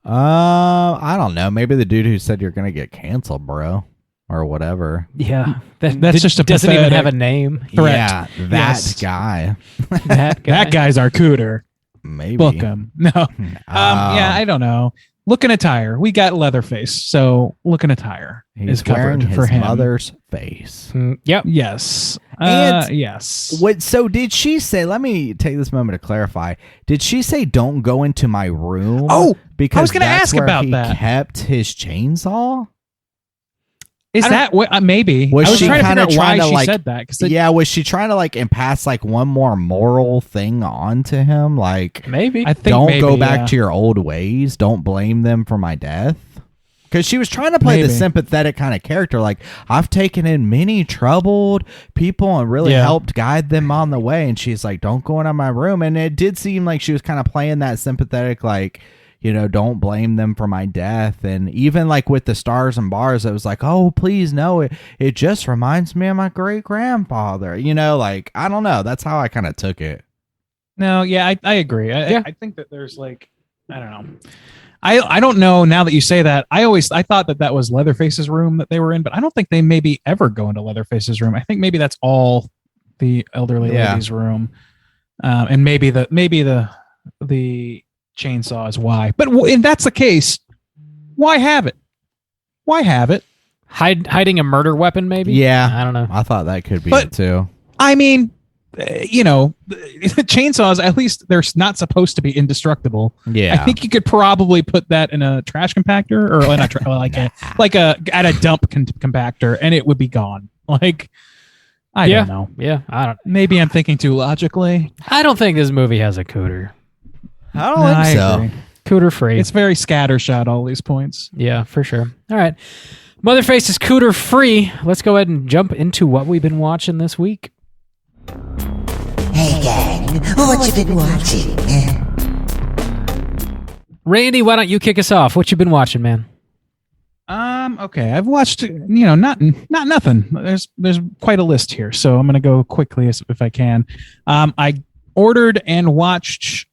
I don't know. Maybe the dude who said you're gonna get canceled, bro, or whatever. Yeah. That's just a doesn't even pathetic have a name. threat. Yeah, that Yes. guy. That guy. That guy's our cooter. Maybe. Book him. No. Yeah, I don't know. Looking attire. We got Leatherface, so looking attire He's is wearing covered his for him. mother's face. Yep. Yes. And- yes. What? So did she say? Let me take this moment to clarify. Did she say, "Don't go into my room"? Oh, because I was gonna that's ask where about he that. kept his chainsaw. Is that what? Maybe. Was I was she trying to kinda figure out why trying to, she like- said that. Was she trying to like impass like one more moral thing onto him? Like, Maybe. I think don't maybe, go back yeah. to your old ways. Don't blame them for my death. Because she was trying to play the Maybe. sympathetic kind of character. Like, I've taken in many troubled people and really helped guide them on the way. And she's like, don't go into my room. And it did seem like she was kind of playing that sympathetic, like, you know, don't blame them for my death. And even like with the stars and bars, it was like, oh, please no, it just reminds me of my great grandfather. You know, like, I don't know. That's how I kind of took it. No, yeah, I agree. I think that there's like, I don't know. I don't know now that you say that. I thought that was Leatherface's room that they were in, but I don't think they maybe ever go into Leatherface's room. I think maybe that's all the elderly lady's room. And maybe the chainsaw is why. But if that's the case, why have it? Why have it? Hiding a murder weapon, maybe? Yeah. I don't know. I thought that could be But- it too. I mean, you know, chainsaws, at least they're not supposed to be indestructible. Yeah. I think you could probably put that in a trash compactor or at a dump compactor, and it would be gone. Like, I don't know. Yeah, I don't. Maybe I'm thinking too logically. I don't think this movie has a Cooter. I don't think so. agree. Cooter free. It's very scattershot, all these points. Yeah, for sure. All right. Motherface is Cooter free. Let's go ahead and jump into what we've been watching this week. Hey gang, what you been watching? Randy, why don't you kick us off? What you been watching, man? Okay, I've watched, you know, not nothing. There's quite a list here, so I'm gonna go quickly if I can. I ordered and watched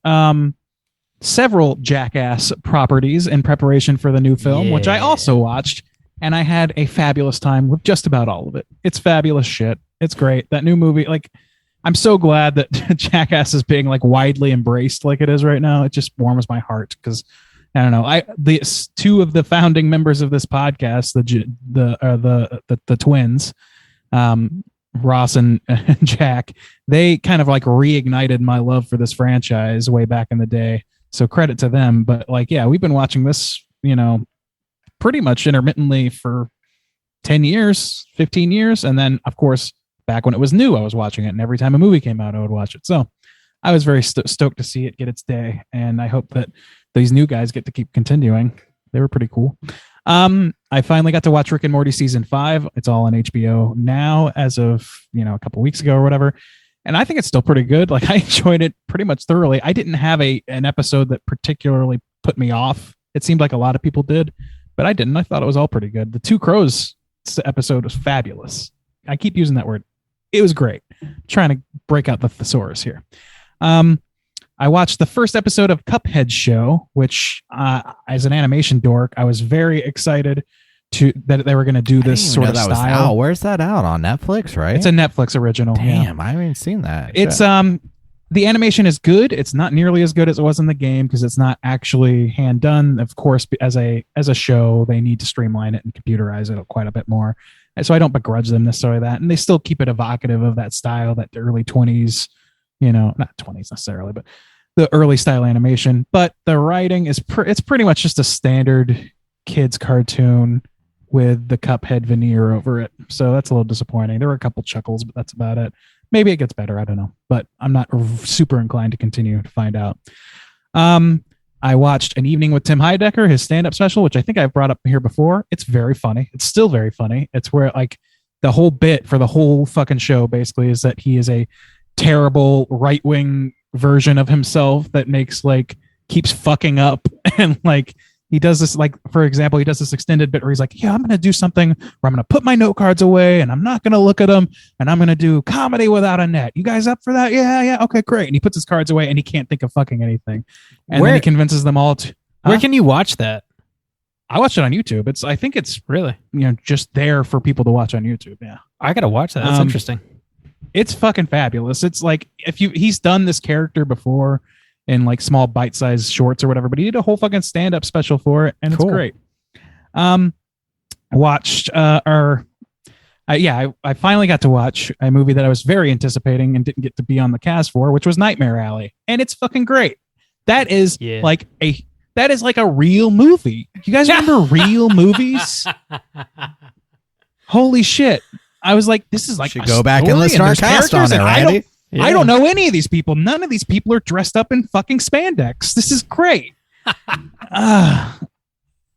several Jackass properties in preparation for the new film, which I also watched, and I had a fabulous time with just about all of it. It's fabulous shit. It's great. That new movie, like, I'm so glad that Jackass is being like widely embraced like it is right now. It just warms my heart because I don't know. The two of the founding members of this podcast, the twins, Ross and Jack, they kind of like reignited my love for this franchise way back in the day. So credit to them. But like, yeah, we've been watching this, you know, pretty much intermittently for 10 years, 15 years. And then, of course, back when it was new, I was watching it. And every time a movie came out, I would watch it. So I was very stoked to see it get its day. And I hope that these new guys get to keep continuing. They were pretty cool. I finally got to watch Rick and Morty season 5. It's all on HBO now as of, you know, a couple weeks ago or whatever. And I think it's still pretty good. Like, I enjoyed it pretty much thoroughly. I didn't have an episode that particularly put me off. It seemed like a lot of people did, but I didn't. I thought it was all pretty good. The Two Crows episode was fabulous. I keep using that word. It was great. Trying to break out the thesaurus here. I watched the first episode of Cuphead's show, which, as an animation dork, I was very excited that they were going to do this sort of style. Where's that out? On Netflix, right? It's a Netflix original. Damn, yeah. I haven't even seen that. It's Shit. the animation is good. It's not nearly as good as it was in the game because it's not actually hand done. Of course, as a show, they need to streamline it and computerize it quite a bit more. And so I don't begrudge them necessarily that, and they still keep it evocative of that style, that early 20s, you know, not 20s necessarily, but the early style animation. But the writing is it's pretty much just a standard kids cartoon with the Cuphead veneer over it. So that's a little disappointing. There were a couple chuckles, but that's about it. Maybe it gets better. I don't know, but I'm not super inclined to continue to find out. I watched An Evening with Tim Heidecker, his stand-up special, which I think I've brought up here before. It's very funny. It's still very funny. It's where like the whole bit for the whole fucking show basically is that he is a terrible right-wing version of himself that keeps fucking up and like he does this, like, for example, he does this extended bit where he's like, yeah, I'm going to do something where I'm going to put my note cards away and I'm not going to look at them and I'm going to do comedy without a net. You guys up for that? Yeah. Okay, great. And he puts his cards away and he can't think of fucking anything. And then he convinces them all to... Where can you watch that? I watched it on YouTube. I think it's really, you know, just there for people to watch on YouTube. Yeah. I got to watch that. That's interesting. It's fucking fabulous. It's like, he's done this character before in like small bite-sized shorts or whatever, but he did a whole fucking stand-up special for it, and cool. It's great. Watched I finally got to watch a movie that I was very anticipating and didn't get to be on the cast for, which was Nightmare Alley, and it's fucking great. That is like a real movie. You guys remember real movies? holy shit. I was like, this is like Should a go back story and listen to our there's cast characters on it, and Randy. I don't know any of these people. None of these people are dressed up in fucking spandex. This is great.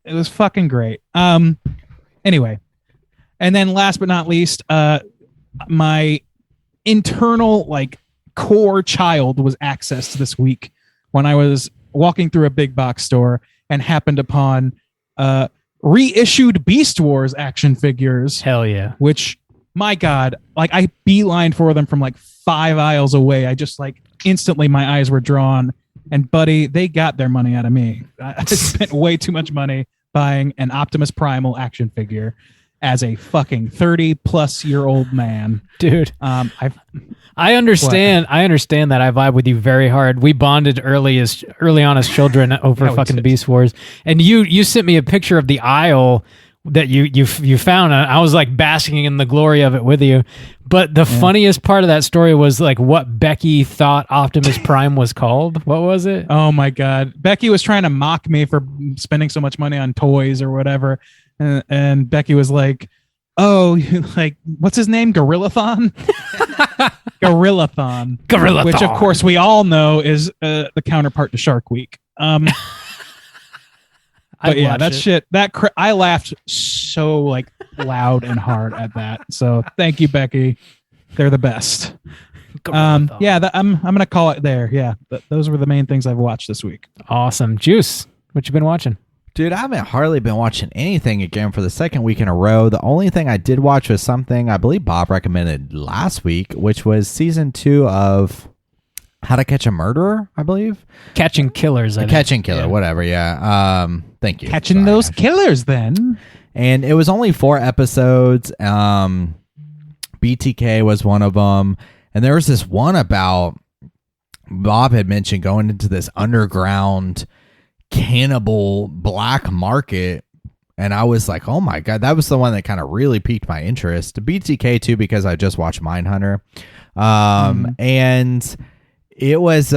It was fucking great. Anyway, and then last but not least, my internal like core child was accessed this week when I was walking through a big box store and happened upon reissued Beast Wars action figures. Hell yeah. Which, my God, like I beelined for them from like 5 aisles away. I just like instantly my eyes were drawn. And buddy, they got their money out of me. I spent way too much money buying an Optimus Primal action figure as a fucking 30-plus-year-old man. Dude. I understand. What? I understand that. I vibe with you very hard. We bonded early on as children over fucking Beast Wars. And you sent me a picture of the aisle that you found. I was like basking in the glory of it with you. But the funniest part of that story was like what Becky thought Optimus Prime was called. What was it? Oh my God. Becky was trying to mock me for spending so much money on toys or whatever. And Becky was like, oh, like, what's his name? Gorillathon? Gorillathon. Which, of course, we all know is the counterpart to Shark Week. But yeah, that shit, I laughed so like loud and hard at that. So thank you, Becky. They're the best. Yeah, I'm gonna call it there. Yeah, those were the main things I've watched this week. Awesome. Juice, what you been watching? Dude, I haven't hardly been watching anything again for the second week in a row. The only thing I did watch was something I believe Bob recommended last week, which was season 2 of How to Catch a Murderer, I believe. Catching Killers. Catching Killer, whatever. Yeah. Thank you. Catching those killers, then. And it was only 4 episodes. BTK was one of them, and there was this one about Bob had mentioned going into this underground cannibal black market, and I was like, oh my God, that was the one that kind of really piqued my interest. BTK too, because I just watched Mindhunter. And it was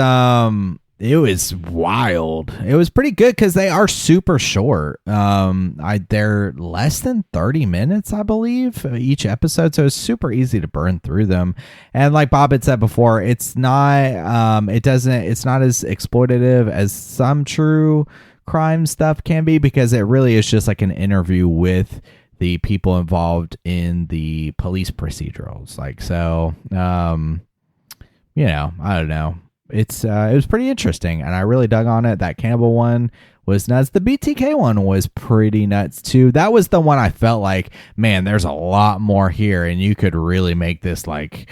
wild. It was pretty good because they are super short. They're less than 30 minutes, I believe, each episode, so it's super easy to burn through them. And like Bob had said before, it's not it's not as exploitative as some true crime stuff can be, because it really is just like an interview with the people involved in the police procedurals. Like, so I don't know. It was pretty interesting, and I really dug on it. That cannibal one was nuts. The BTK one was pretty nuts too. That was the one I felt like, man, there's a lot more here, and you could really make this like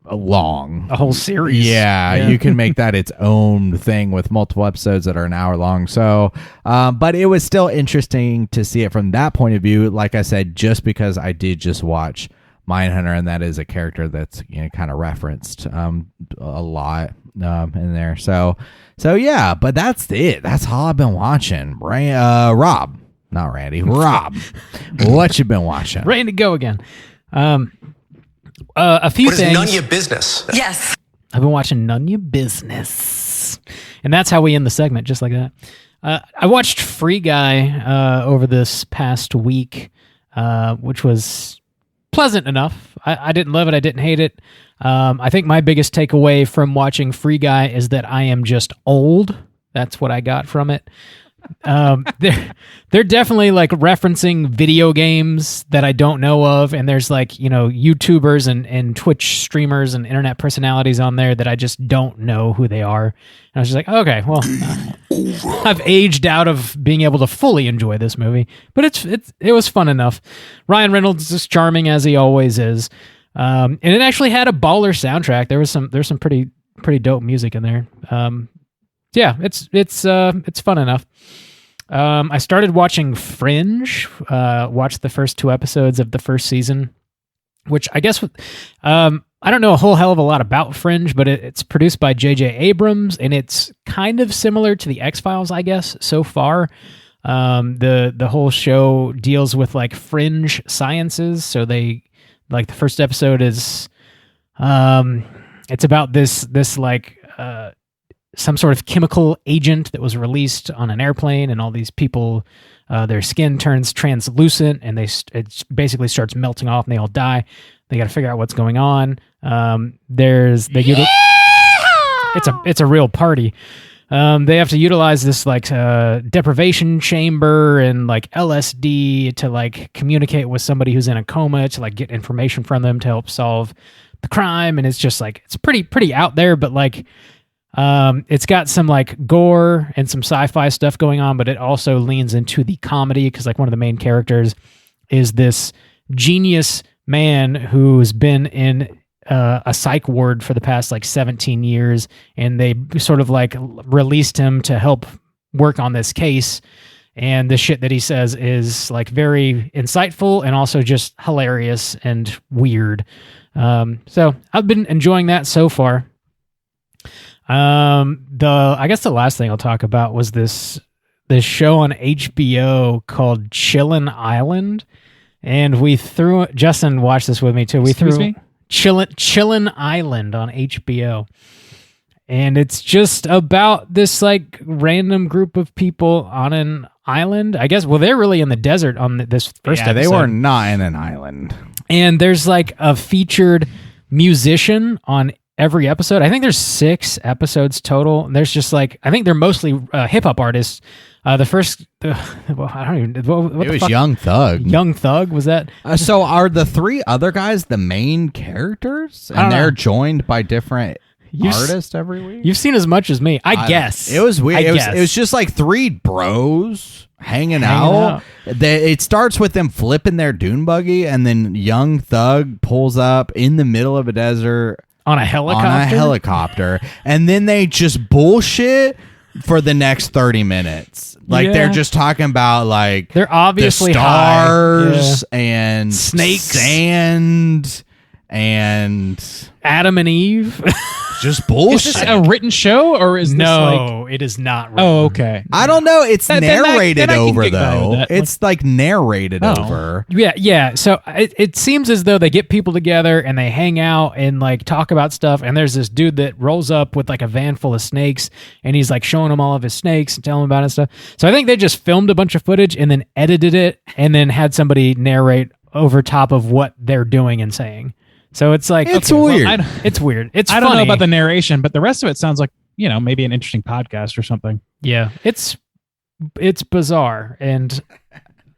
a whole series. Yeah, you can make that its own thing with multiple episodes that are an hour long. So, but it was still interesting to see it from that point of view. Like I said, just because I did just watch Mindhunter, and that is a character that's kind of referenced a lot in there. So yeah, but that's it. That's all I've been watching. Rob, not Randy. Rob, what you been watching? Ready to go again. A few things. None of your business. Yes. I've been watching None of Your Business, and that's how we end the segment, just like that. I watched Free Guy over this past week, which was pleasant enough. I didn't love it. I didn't hate it. I think my biggest takeaway from watching Free Guy is that I am just old. That's what I got from it. They're definitely like referencing video games that I don't know of, and there's like, YouTubers and Twitch streamers and internet personalities on there that I just don't know who they are. And I was just like, okay, well, I've aged out of being able to fully enjoy this movie, but it was fun enough. Ryan Reynolds is charming as he always is, and it actually had a baller soundtrack. There's some pretty dope music in there. Yeah, it's fun enough. I started watching Fringe. Watched the first 2 episodes of the first season, which I guess I don't know a whole hell of a lot about Fringe, but it's produced by J.J. Abrams, and it's kind of similar to the X-Files, I guess, so far. The whole show deals with like fringe sciences. So they like the first episode is it's about this like some sort of chemical agent that was released on an airplane, and all these people their skin turns translucent, and it basically starts melting off, and they all die. They got to figure out what's going on. It's a real party. They have to utilize this like deprivation chamber and like LSD to like communicate with somebody who's in a coma to like get information from them to help solve the crime. And it's just like, it's pretty out there, but like it's got some like gore and some sci-fi stuff going on, but it also leans into the comedy because like one of the main characters is this genius man who's been in a psych ward for the past like 17 years, and they sort of like released him to help work on this case. And the shit that he says is like very insightful and also just hilarious and weird. So I've been enjoying that so far. I guess the last thing I'll talk about was this show on HBO called Chillin' Island. And Justin watched this with me too. Chillin' Island on HBO. And it's just about this like random group of people on an island. I guess, well, they're really in the desert on this first episode. They were not in an island. And there's like a featured musician on every episode. I think there's 6 episodes total. And there's just like, I think they're mostly hip hop artists. The first, well, I don't even. What it was fuck? Young Thug. Young Thug, was that? So are the 3 other guys the main characters, and they're joined by different artists every week? You've seen as much as me, I guess. It was weird. It was just like 3 bros hanging out. It starts with them flipping their dune buggy, and then Young Thug pulls up in the middle of a desert on a helicopter, and then they just bullshit for the next 30 minutes. Like they're just talking about like they're obviously the stars and snakes, sand, and Adam and Eve. Just bullshit. Is this a written show or is this like... it is not written. Oh, okay. I don't know. It's narrated over though. It's It's like narrated over. Yeah. So it seems as though they get people together and they hang out and like talk about stuff. And there's this dude that rolls up with like a van full of snakes, and he's like showing them all of his snakes and telling them about it and stuff. So I think they just filmed a bunch of footage and then edited it and then had somebody narrate over top of what they're doing and saying. So it's like it's weird. Well, it's weird. It's I don't know about the narration, but the rest of it sounds like, maybe an interesting podcast or something. Yeah, it's bizarre, and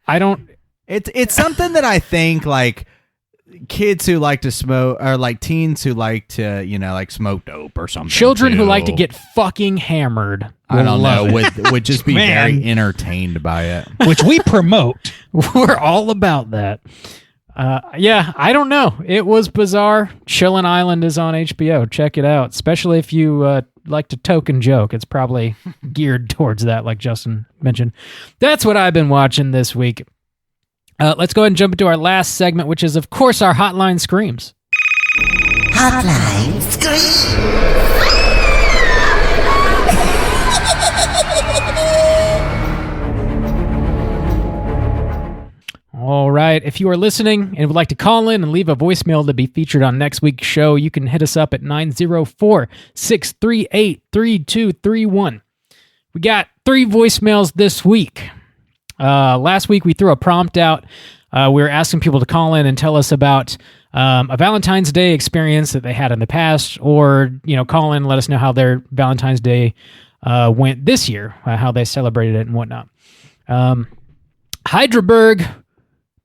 I don't. It's something that I think like kids who like to smoke, or like teens who like to like smoke dope or something. Children too. who like to get fucking hammered. I don't know. Would just be very entertained by it, which we promote. We're all about that. I don't know. It was bizarre. Chillin' Island is on HBO. Check it out, especially if you like to token joke. It's probably geared towards that, like Justin mentioned. That's what I've been watching this week. Let's go ahead and jump into our last segment, which is, of course, our Hotline Screams. Hotline Scream. All right. If you are listening and would like to call in and leave a voicemail to be featured on next week's show, you can hit us up at 904-638-3231. We got 3 voicemails this week. Last week, we threw a prompt out. We were asking people to call in and tell us about a Valentine's Day experience that they had in the past, or, call in and let us know how their Valentine's Day went this year, how they celebrated it and whatnot. Hydraberg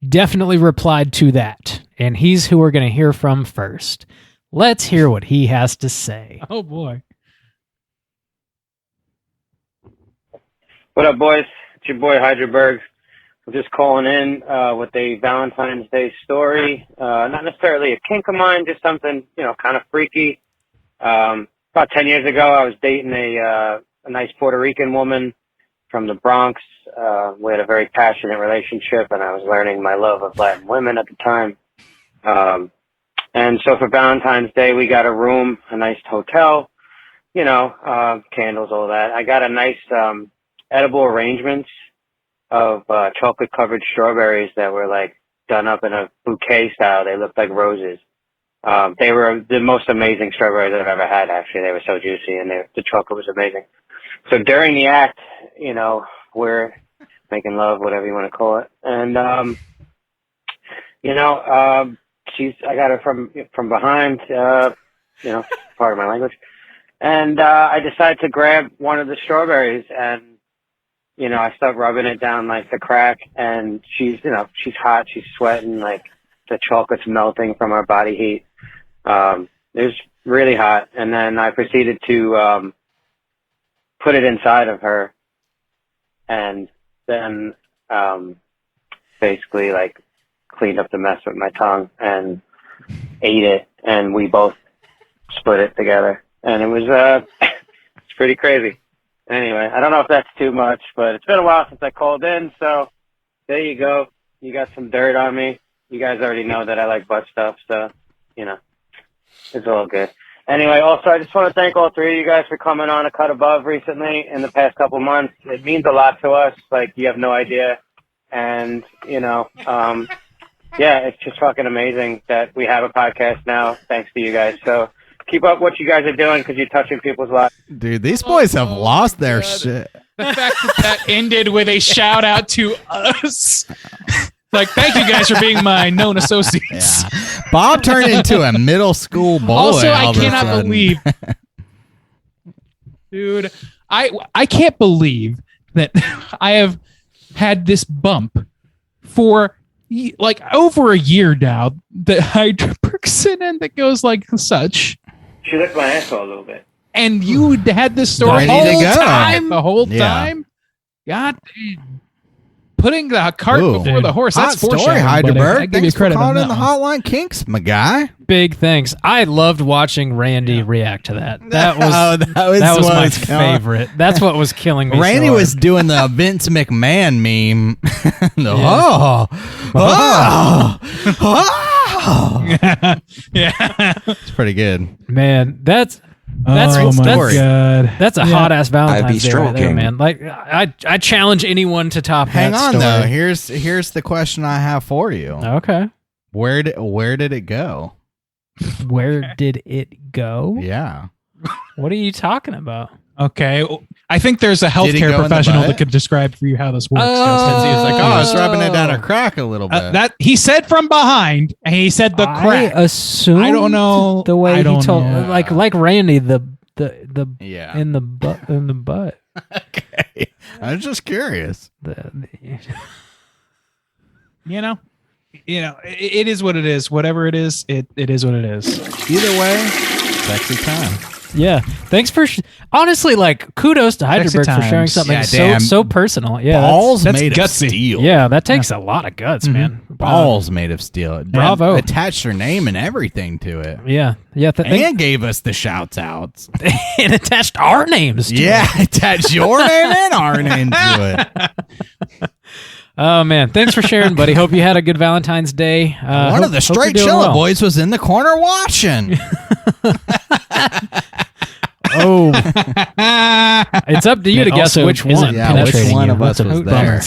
definitely replied to that, and he's who we're going to hear from first. Let's hear what he has to say. Oh, boy. What up, boys? It's your boy, Hydraberg. I'm just calling in with a Valentine's Day story. Not necessarily a kink of mine, just something, kind of freaky. About 10 years ago, I was dating a nice Puerto Rican woman from the Bronx. We had a very passionate relationship, and I was learning my love of Latin women at the time. And so for Valentine's Day, we got a room, a nice hotel, candles, all that. I got a nice edible arrangements of chocolate-covered strawberries that were, like, done up in a bouquet style. They looked like roses. They were the most amazing strawberries I've ever had, actually. They were so juicy, and the chocolate was amazing. So during the act, we're making love, whatever you want to call it. And, I got her from behind, part of my language. And, I decided to grab one of the strawberries and, I start rubbing it down like the crack, and she's hot, she's sweating, like the chocolate's melting from her body heat. It was really hot. And then I proceeded to, put it inside of her, and then, basically like cleaned up the mess with my tongue and ate it, and we both split it together, and it was it's pretty crazy. Anyway, I don't know if that's too much, but it's been a while since I called in, so there you go. You got some dirt on me. You guys already know that I like butt stuff, so it's all good. Anyway, also I just want to thank all three of you guys for coming on A Cut Above recently in the past couple months. It means a lot to us, like you have no idea. And, it's just fucking amazing that we have a podcast now, thanks to you guys. So keep up what you guys are doing, because you're touching people's lives. Dude, these boys have lost their shit. The fact that ended with a shout out to us. Like, thank you guys for being my known associates. Yeah. Bob turned into a middle school boy. Also, I cannot believe, dude, I can't believe that I have had this bump for like over a year now. The hydropercocin that goes like such. She licked my asshole a little bit. And you had this story the whole time. God, putting the cart before the horse. Hot That's story, foreshadowing. Heidelberg. I give you Thanks credit for on calling in that the one. Hotline Kinks, my guy. Big thanks. I loved watching Randy react to that. That was that was my favorite. That's what was killing me. Randy was doing the Vince McMahon meme. Yeah, it's pretty good. Man, that's my God. That's a hot ass Valentine's Day right there, stroking. man. Like I challenge anyone to top Hang that on story. though. Here's the question I have for you. Okay. Where did it go? Where did it go? Yeah. What are you talking about? Okay, I think there's a Did it healthcare go in the professional butt? that could describe for you how this works. Oh. He was like, I was rubbing it down her crack a little bit. That he said from behind, and he said the crack. I assume. I don't know. the way I he don't told, know. like Randy, the Yeah. in the butt. Okay. I was just curious. It is what it is. Whatever it is, it is what it is. Either way, sexy time. Yeah. Thanks for honestly, like, kudos to Heidelberg for sharing times. something Yeah, damn. so personal. Yeah. Balls that's made gutsy. of steel. Yeah, that takes a lot of guts, man. Balls made of steel. Bravo. Attached her name and everything to it. Yeah. Yeah. And gave us the shouts outs. And attached our names to Yeah, it. attached your name and our name to it. Oh, man. Thanks for sharing, buddy. Hope you had a good Valentine's Day. One of the straight Chilla boys was in the corner watching. Oh. It's up to you to guess also which isn't one. Yeah, which penetrating one you. of us That's a was bummer.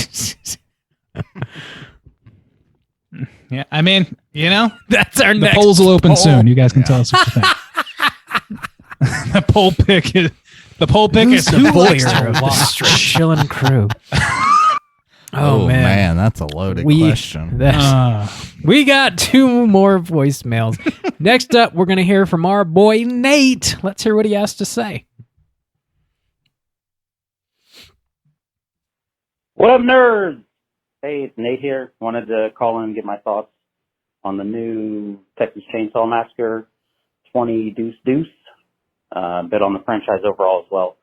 there? Yeah, I mean, That's our the next polls will open poll. soon. You guys can tell us what you think. The poll pick is Who's the who likes voyeur to of the watch? straight chilling crew? Oh, man, that's a loaded question. We got two more voicemails. Next up, we're going to hear from our boy Nate. Let's hear what he has to say. What up, nerds? Hey, it's Nate here. Wanted to call in and get my thoughts on the new Texas Chainsaw Massacre 20 Deuce Deuce. A bit on the franchise overall as well.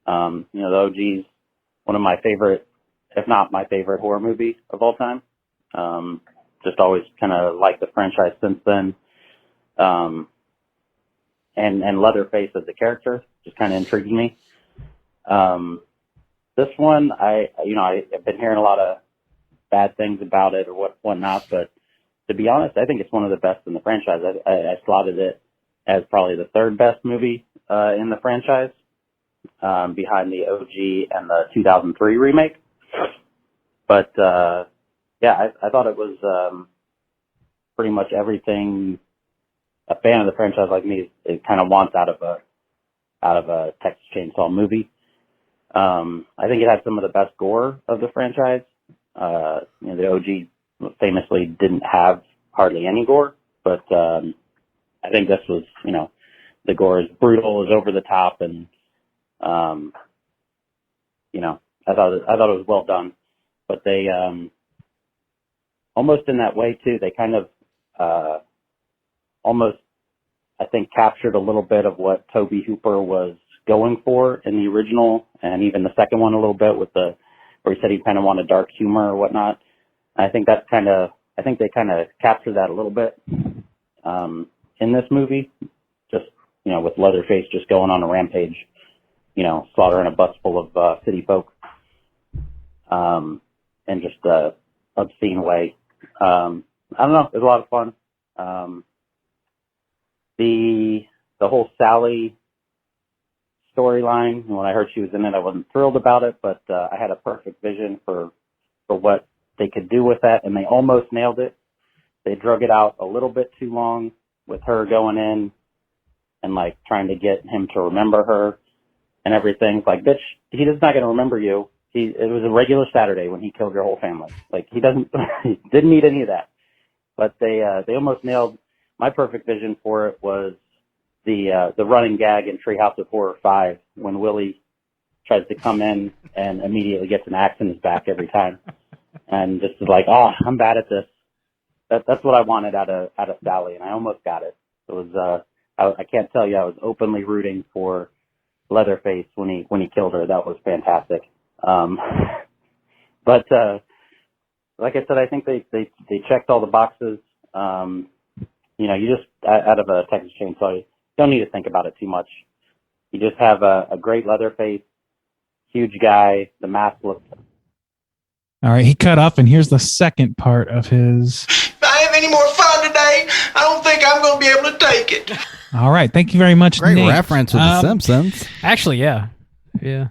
The OG's one of my favorite, if not my favorite, horror movie of all time. Just always kind of liked the franchise since then. And Leatherface as a character just kind of intrigued me. This one, I've been hearing a lot of bad things about it or whatnot, but to be honest, I think it's one of the best in the franchise. I slotted it as probably the third best movie in the franchise, behind the OG and the 2003 remake. But I thought it was pretty much everything a fan of the franchise like me it kind of wants out of a Texas Chainsaw movie. I think it had some of the best gore of the franchise. The OG famously didn't have hardly any gore, but I think this was, the gore is brutal, is over the top, and I thought it was well done. But they almost in that way too. They kind of almost, I think, captured a little bit of what Tobe Hooper was going for in the original, and even the second one a little bit where he said he kind of wanted dark humor or whatnot. I think they kind of captured that a little bit in this movie, just with Leatherface just going on a rampage, slaughtering a bus full of city folk, in just a obscene way. I don't know, it was a lot of fun. The whole Sally storyline, when I heard she was in it, I wasn't thrilled about it, but I had a perfect vision for what they could do with that, and they almost nailed it. They drug it out a little bit too long with her going in and trying to get him to remember her and everything. It's bitch, he's not going to remember you. It was a regular Saturday when he killed your whole family. He didn't need any of that. But they almost nailed. My perfect vision for it was the running gag in Treehouse of Horror 5 when Willie tries to come in and immediately gets an axe in his back every time, and just is oh, I'm bad at this. That's what I wanted out of Sally, and I almost got it. It was I can't tell you, I was openly rooting for Leatherface when he killed her. That was fantastic. But like I said, I think they checked all the boxes. You just out of a Texas Chainsaw, you don't need to think about it too much. You just have a great Leatherface, huge guy. The mask looks. All right, he cut off, and here's the second part of his. If I have any more fun today, I don't think I'm going to be able to take it. All right, thank you very much, Great Nate. reference with The Simpsons. Actually, yeah. Yeah.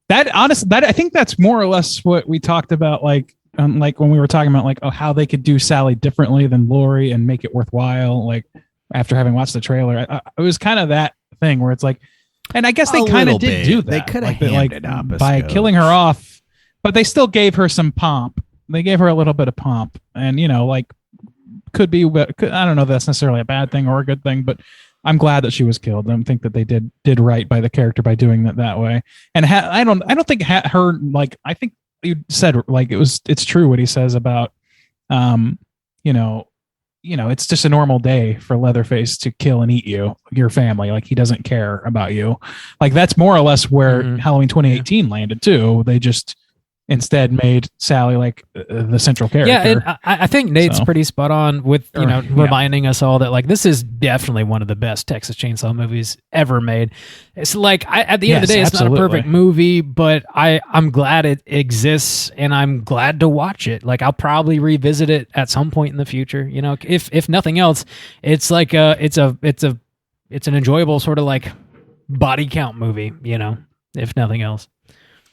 I think that's more or less what we talked about, when we were talking about how they could do Sally differently than Lori and make it worthwhile. After having watched the trailer, it was kind of that thing where it's and I guess they kind of did do that. They could have hammed it up by killing her off, but they still gave her some pomp. They gave her a little bit of pomp, and could be. I don't know if that's necessarily a bad thing or a good thing, but I'm glad that she was killed. I think that they did right by the character by doing it that way. And I don't think her I think you said it's true what he says about it's just a normal day for Leatherface to kill and eat your family. He doesn't care about you. That's more or less where Halloween 2018 landed too. They just instead made Sally the central character. Yeah, and I think Nate's pretty spot on with reminding us all that this is definitely one of the best Texas Chainsaw movies ever made. It's at the end of the day, it's not a perfect movie, but I'm glad it exists, and I'm glad to watch it. I'll probably revisit it at some point in the future. If nothing else, it's it's an enjoyable sort of body count movie. If nothing else.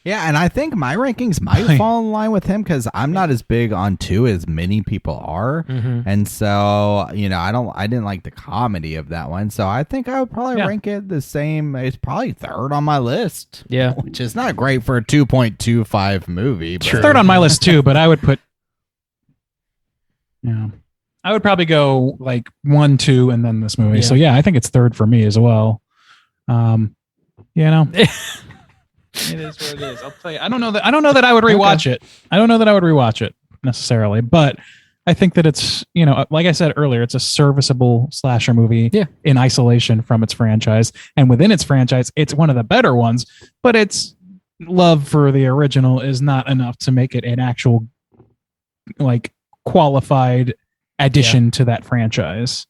Yeah, and I think my rankings might fall in line with him because I'm not as big on 2 as many people are, and so I didn't like the comedy of that one, so I think I would probably rank it the same. It's probably third on my list, which is not great for a 2.25 movie. But third on my list too, but I would put, I would probably go 1, 2, and then this movie. So I think it's third for me as well. It is what it is. I'll tell you. I don't know that I would rewatch it. I don't know that I would rewatch it necessarily, but I think that it's, like I said earlier, it's a serviceable slasher movie in isolation from its franchise. And within its franchise, it's one of the better ones, but its love for the original is not enough to make it an actual qualified addition to that franchise.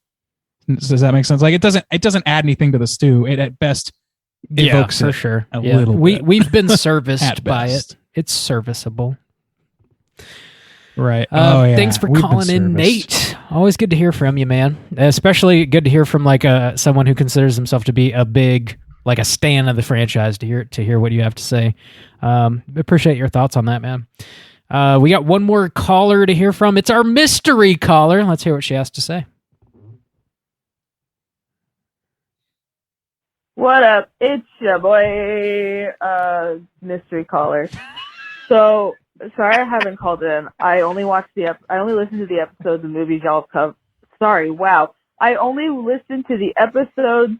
Does that make sense? It doesn't add anything to the stew. It at best evokes for sure a little bit. We've been serviced by it. It's serviceable. Right. Thanks for calling in, Nate. Always good to hear from you, man. Especially good to hear from someone who considers himself to be a big a stan of the franchise to hear what you have to say. Appreciate your thoughts on that, man. We got one more caller to hear from. It's our mystery caller. Let's hear what she has to say. What up? It's your boy, Mystery Caller. So, sorry I haven't called in. I only listened to the episodes of movies y'all have covered. Sorry, wow. I only listened to the episodes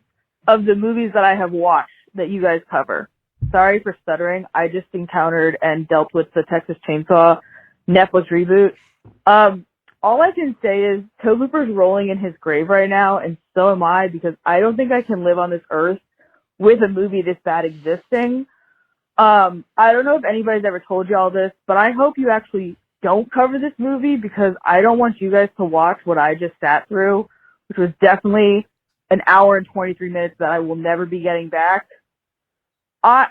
of the movies that I have watched that you guys cover. Sorry for stuttering. I just encountered and dealt with the Texas Chainsaw Netflix reboot. All I can say is Tobe Hooper's rolling in his grave right now, and so am I, because I don't think I can live on this earth with a movie this bad existing. I don't know if anybody's ever told you all this, but I hope you actually don't cover this movie, because I don't want you guys to watch what I just sat through, which was definitely an hour and 23 minutes that I will never be getting back. I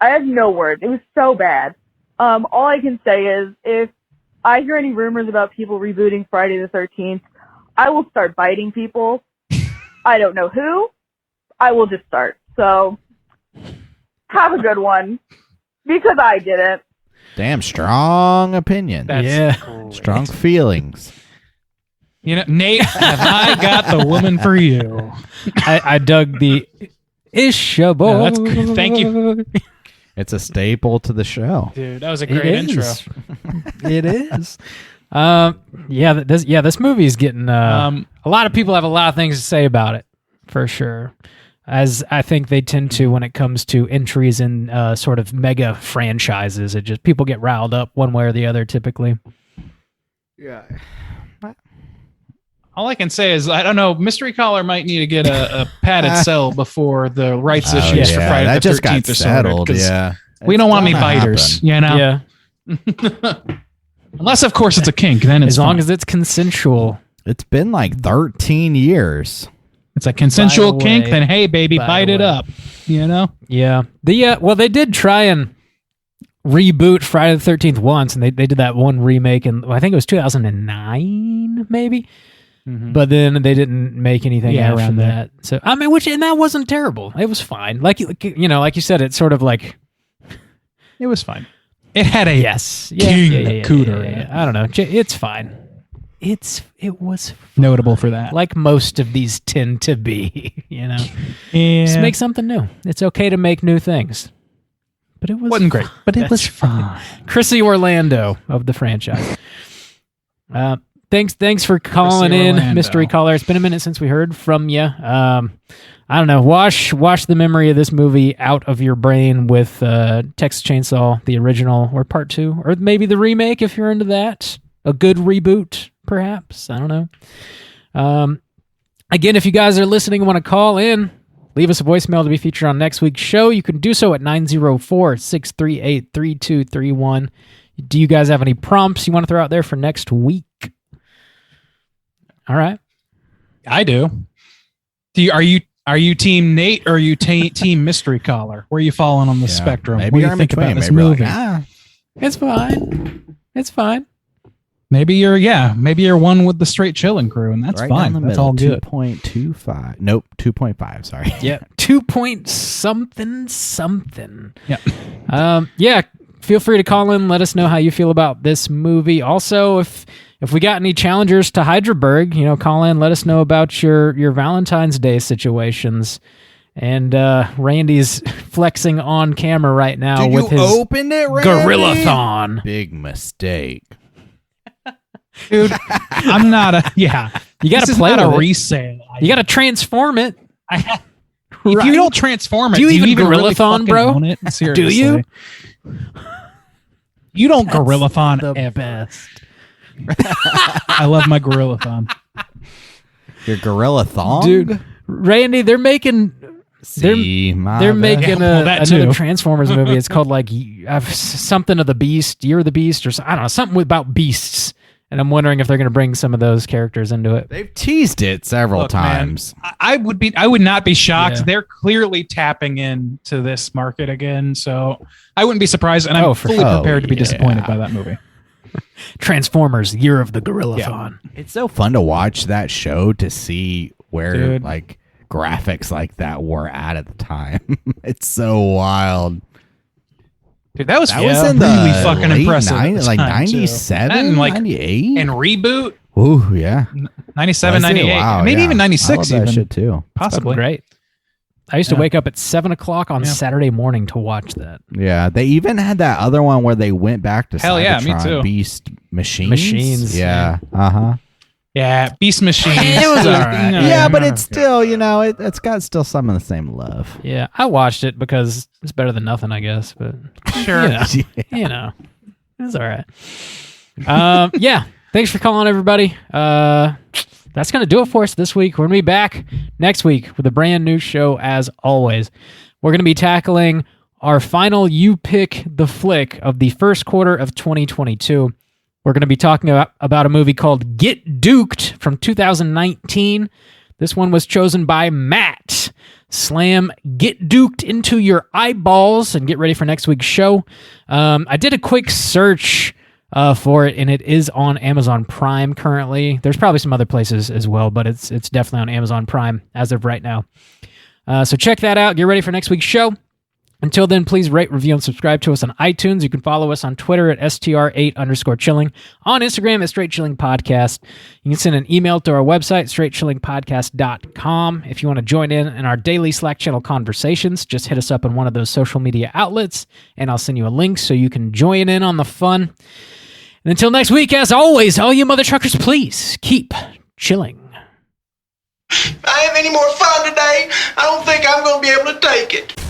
have no words. It was so bad. All I can say is, if I hear any rumors about people rebooting Friday the 13th, I will start biting people. I don't know who. I will just start. So, have a good one. Because I didn't. Damn, strong opinion. Strong feelings. You know, Nate, have I got the woman for you? I dug the Isha boy. No, that's good. Thank you. It's a staple to the show. Dude, that was a great intro. It is. This movie's getting a lot of people have a lot of things to say about it, for sure. As I think they tend to when it comes to entries in sort of mega franchises. It just, people get riled up one way or the other typically. Yeah. All I can say is, I don't know, Mystery Caller might need to get a padded cell before the rights issues for Friday that the 13th just got are settled, sorted. yeah. We don't want any biters, you know? Yeah. Unless, of course, it's a kink. Then it's as long as it's consensual. It's been like 13 years. It's a consensual kink, then hey, baby, bite it up. You know? Yeah. Well, they did try and reboot Friday the 13th once, and they did that one remake, and I think it was 2009, maybe. Mm-hmm. But then they didn't make anything around that. So I mean, and that wasn't terrible. It was fine. Like you said, it's sort of like it was fine. It had a king Cooter in it. I don't know. It's fine. It was notable for that. Like most of these tend to be, you know. Yeah. Just make something new. It's okay to make new things. But it wasn't great. But it was fine. Chrissy Orlando of the franchise. Thanks for calling in, Orlando. Mystery Caller. It's been a minute since we heard from you. I don't know. Wash the memory of this movie out of your brain with Texas Chainsaw, the original, or part 2, or maybe the remake if you're into that. A good reboot, perhaps. I don't know. Again, if you guys are listening and want to call in, leave us a voicemail to be featured on next week's show. You can do so at 904-638-3231. Do you guys have any prompts you want to throw out there for next week? All right. I do. Are you team Nate or are you team Mystery Caller? Where are you falling on the spectrum? Maybe what do you're you in think between. about this Maybe movie? like, It's fine. It's fine. Maybe you're one with the straight chilling crew, and that's right fine. down the That's middle, all good. 2.25. Nope, 2.5. Sorry. Yeah, 2 point something. Yeah. Yeah. Feel free to call in. Let us know how you feel about this movie. Also, if we got any challengers to Hydraberg, call in. Let us know about your Valentine's Day situations. And Randy's flexing on camera right now with his opened it, Randy? Gorilla-thon. Big mistake. Dude, I'm not a... Yeah. You got to This play is not with a it. resale. You got to transform it. If you don't transform it, Do you even Gorilla-thon, Gorilla-thon, bro? Own it? Seriously. Do you? You don't Gorilla-thon the ever. best. I love my Gorilla-thon. Your gorilla thong? Dude, Randy, they're making... They're making another Transformers movie. It's called something of the Beast, Year of the Beast, or I don't know, something about beasts. And I'm wondering if they're going to bring some of those characters into it. They've teased it several times. Man, I would not be shocked. Yeah. They're clearly tapping into this market again, so I wouldn't be surprised. And I'm fully prepared to be disappointed by that movie. Transformers: Year of the Gorilla-thon. Yeah. It's so fun to watch that show to see where graphics like that were at the time. It's so wild. Dude, that was in really fucking late impressive. 90s, like 97, and 98? And Reboot Ooh, yeah. 97, Was it? 98. Wow, Maybe yeah. even 96 I love that even. shit too. Possibly. Great. I used to wake up at 7 o'clock on Saturday morning to watch that. Yeah, they even had that other one where they went back to Hell yeah, me Cybertron too. Beast Machines. Machines, Yeah. Uh-huh. Yeah, Beast Machines. It was all right. Yeah, but it's still, it's got still some of the same love. Yeah, I watched it because it's better than nothing, I guess. But Sure. It's all right. Yeah, thanks for calling, everybody. That's going to do it for us this week. We're going to be back next week with a brand new show as always. We're going to be tackling our final You Pick the Flick of the first quarter of 2022. We're going to be talking about a movie called Get Duked from 2019. This one was chosen by Matt. Slam Get Duked into your eyeballs and get ready for next week's show. I did a quick search for it, and it is on Amazon Prime currently. There's probably some other places as well, but it's definitely on Amazon Prime as of right now. So check that out. Get ready for next week's show. Until then, please rate, review, and subscribe to us on iTunes. You can follow us on Twitter at STR8_chilling, on Instagram at Straight Chilling Podcast. You can send an email to our website, straightchillingpodcast.com. If you want to join in our daily Slack channel conversations, just hit us up on one of those social media outlets, and I'll send you a link so you can join in on the fun. And until next week, as always, all you mother truckers, please keep chilling. I have any more fun today. I don't think I'm going to be able to take it.